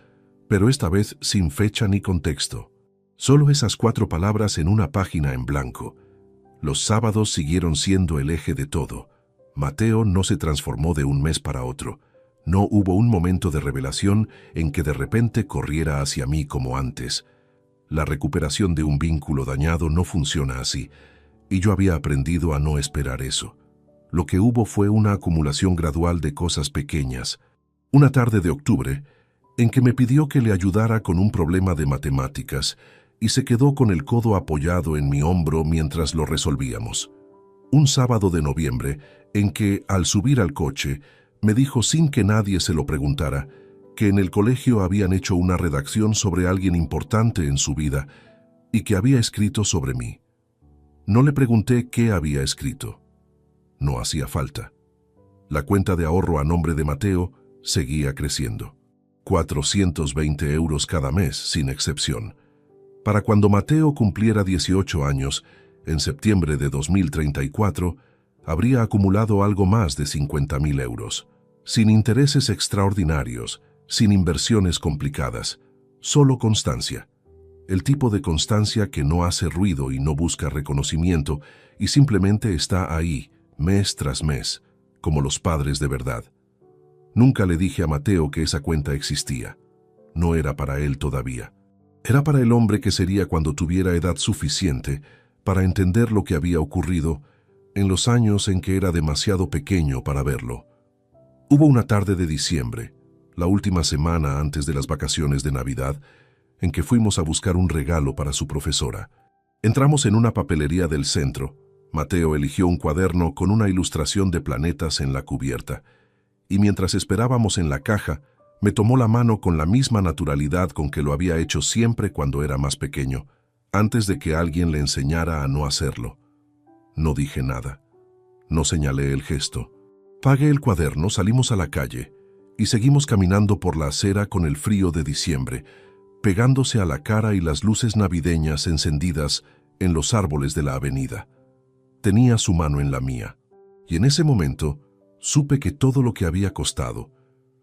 pero esta vez sin fecha ni contexto. Solo esas 4 palabras en una página en blanco. Los sábados siguieron siendo el eje de todo. Mateo no se transformó de un mes para otro. No hubo un momento de revelación en que de repente corriera hacia mí como antes. La recuperación de un vínculo dañado no funciona así, y yo había aprendido a no esperar eso. Lo que hubo fue una acumulación gradual de cosas pequeñas. Una tarde de octubre, en que me pidió que le ayudara con un problema de matemáticas, y se quedó con el codo apoyado en mi hombro mientras lo resolvíamos. Un sábado de noviembre, en que, al subir al coche, me dijo sin que nadie se lo preguntara, que en el colegio habían hecho una redacción sobre alguien importante en su vida y que había escrito sobre mí. No le pregunté qué había escrito. No hacía falta. La cuenta de ahorro a nombre de Mateo seguía creciendo. 420 euros cada mes, sin excepción. Para cuando Mateo cumpliera 18 años, en septiembre de 2034, habría acumulado algo más de 50.000 euros. Sin intereses extraordinarios, sin inversiones complicadas, solo constancia. El tipo de constancia que no hace ruido y no busca reconocimiento y simplemente está ahí, mes tras mes, como los padres de verdad. Nunca le dije a Mateo que esa cuenta existía. No era para él todavía. Era para el hombre que sería cuando tuviera edad suficiente para entender lo que había ocurrido en los años en que era demasiado pequeño para verlo. Hubo una tarde de diciembre, la última semana antes de las vacaciones de Navidad, en que fuimos a buscar un regalo para su profesora. Entramos en una papelería del centro. Mateo eligió un cuaderno con una ilustración de planetas en la cubierta, y mientras esperábamos en la caja, me tomó la mano con la misma naturalidad con que lo había hecho siempre cuando era más pequeño, antes de que alguien le enseñara a no hacerlo. No dije nada. No señalé el gesto. Pagué el cuaderno, salimos a la calle y seguimos caminando por la acera con el frío de diciembre, pegándose a la cara y las luces navideñas encendidas en los árboles de la avenida. Tenía su mano en la mía, y en ese momento supe que todo lo que había costado,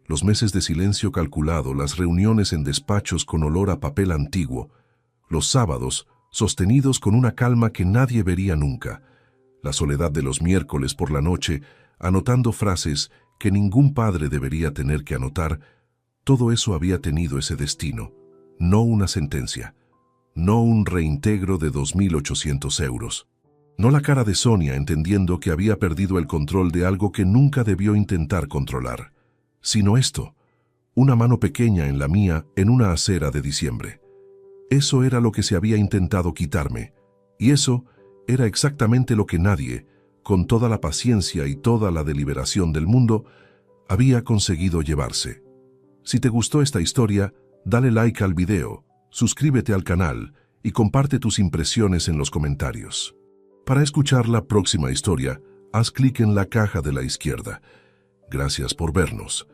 los meses de silencio calculado, las reuniones en despachos con olor a papel antiguo, los sábados sostenidos con una calma que nadie vería nunca, la soledad de los miércoles por la noche, anotando frases que ningún padre debería tener que anotar, todo eso había tenido ese destino, no una sentencia, no un reintegro de 2.800 euros. No la cara de Sonia entendiendo que había perdido el control de algo que nunca debió intentar controlar, sino esto, una mano pequeña en la mía en una acera de diciembre. Eso era lo que se había intentado quitarme, y eso era exactamente lo que nadie, con toda la paciencia y toda la deliberación del mundo, había conseguido llevarse. Si te gustó esta historia, dale like al video, suscríbete al canal y comparte tus impresiones en los comentarios. Para escuchar la próxima historia, haz clic en la caja de la izquierda. Gracias por vernos.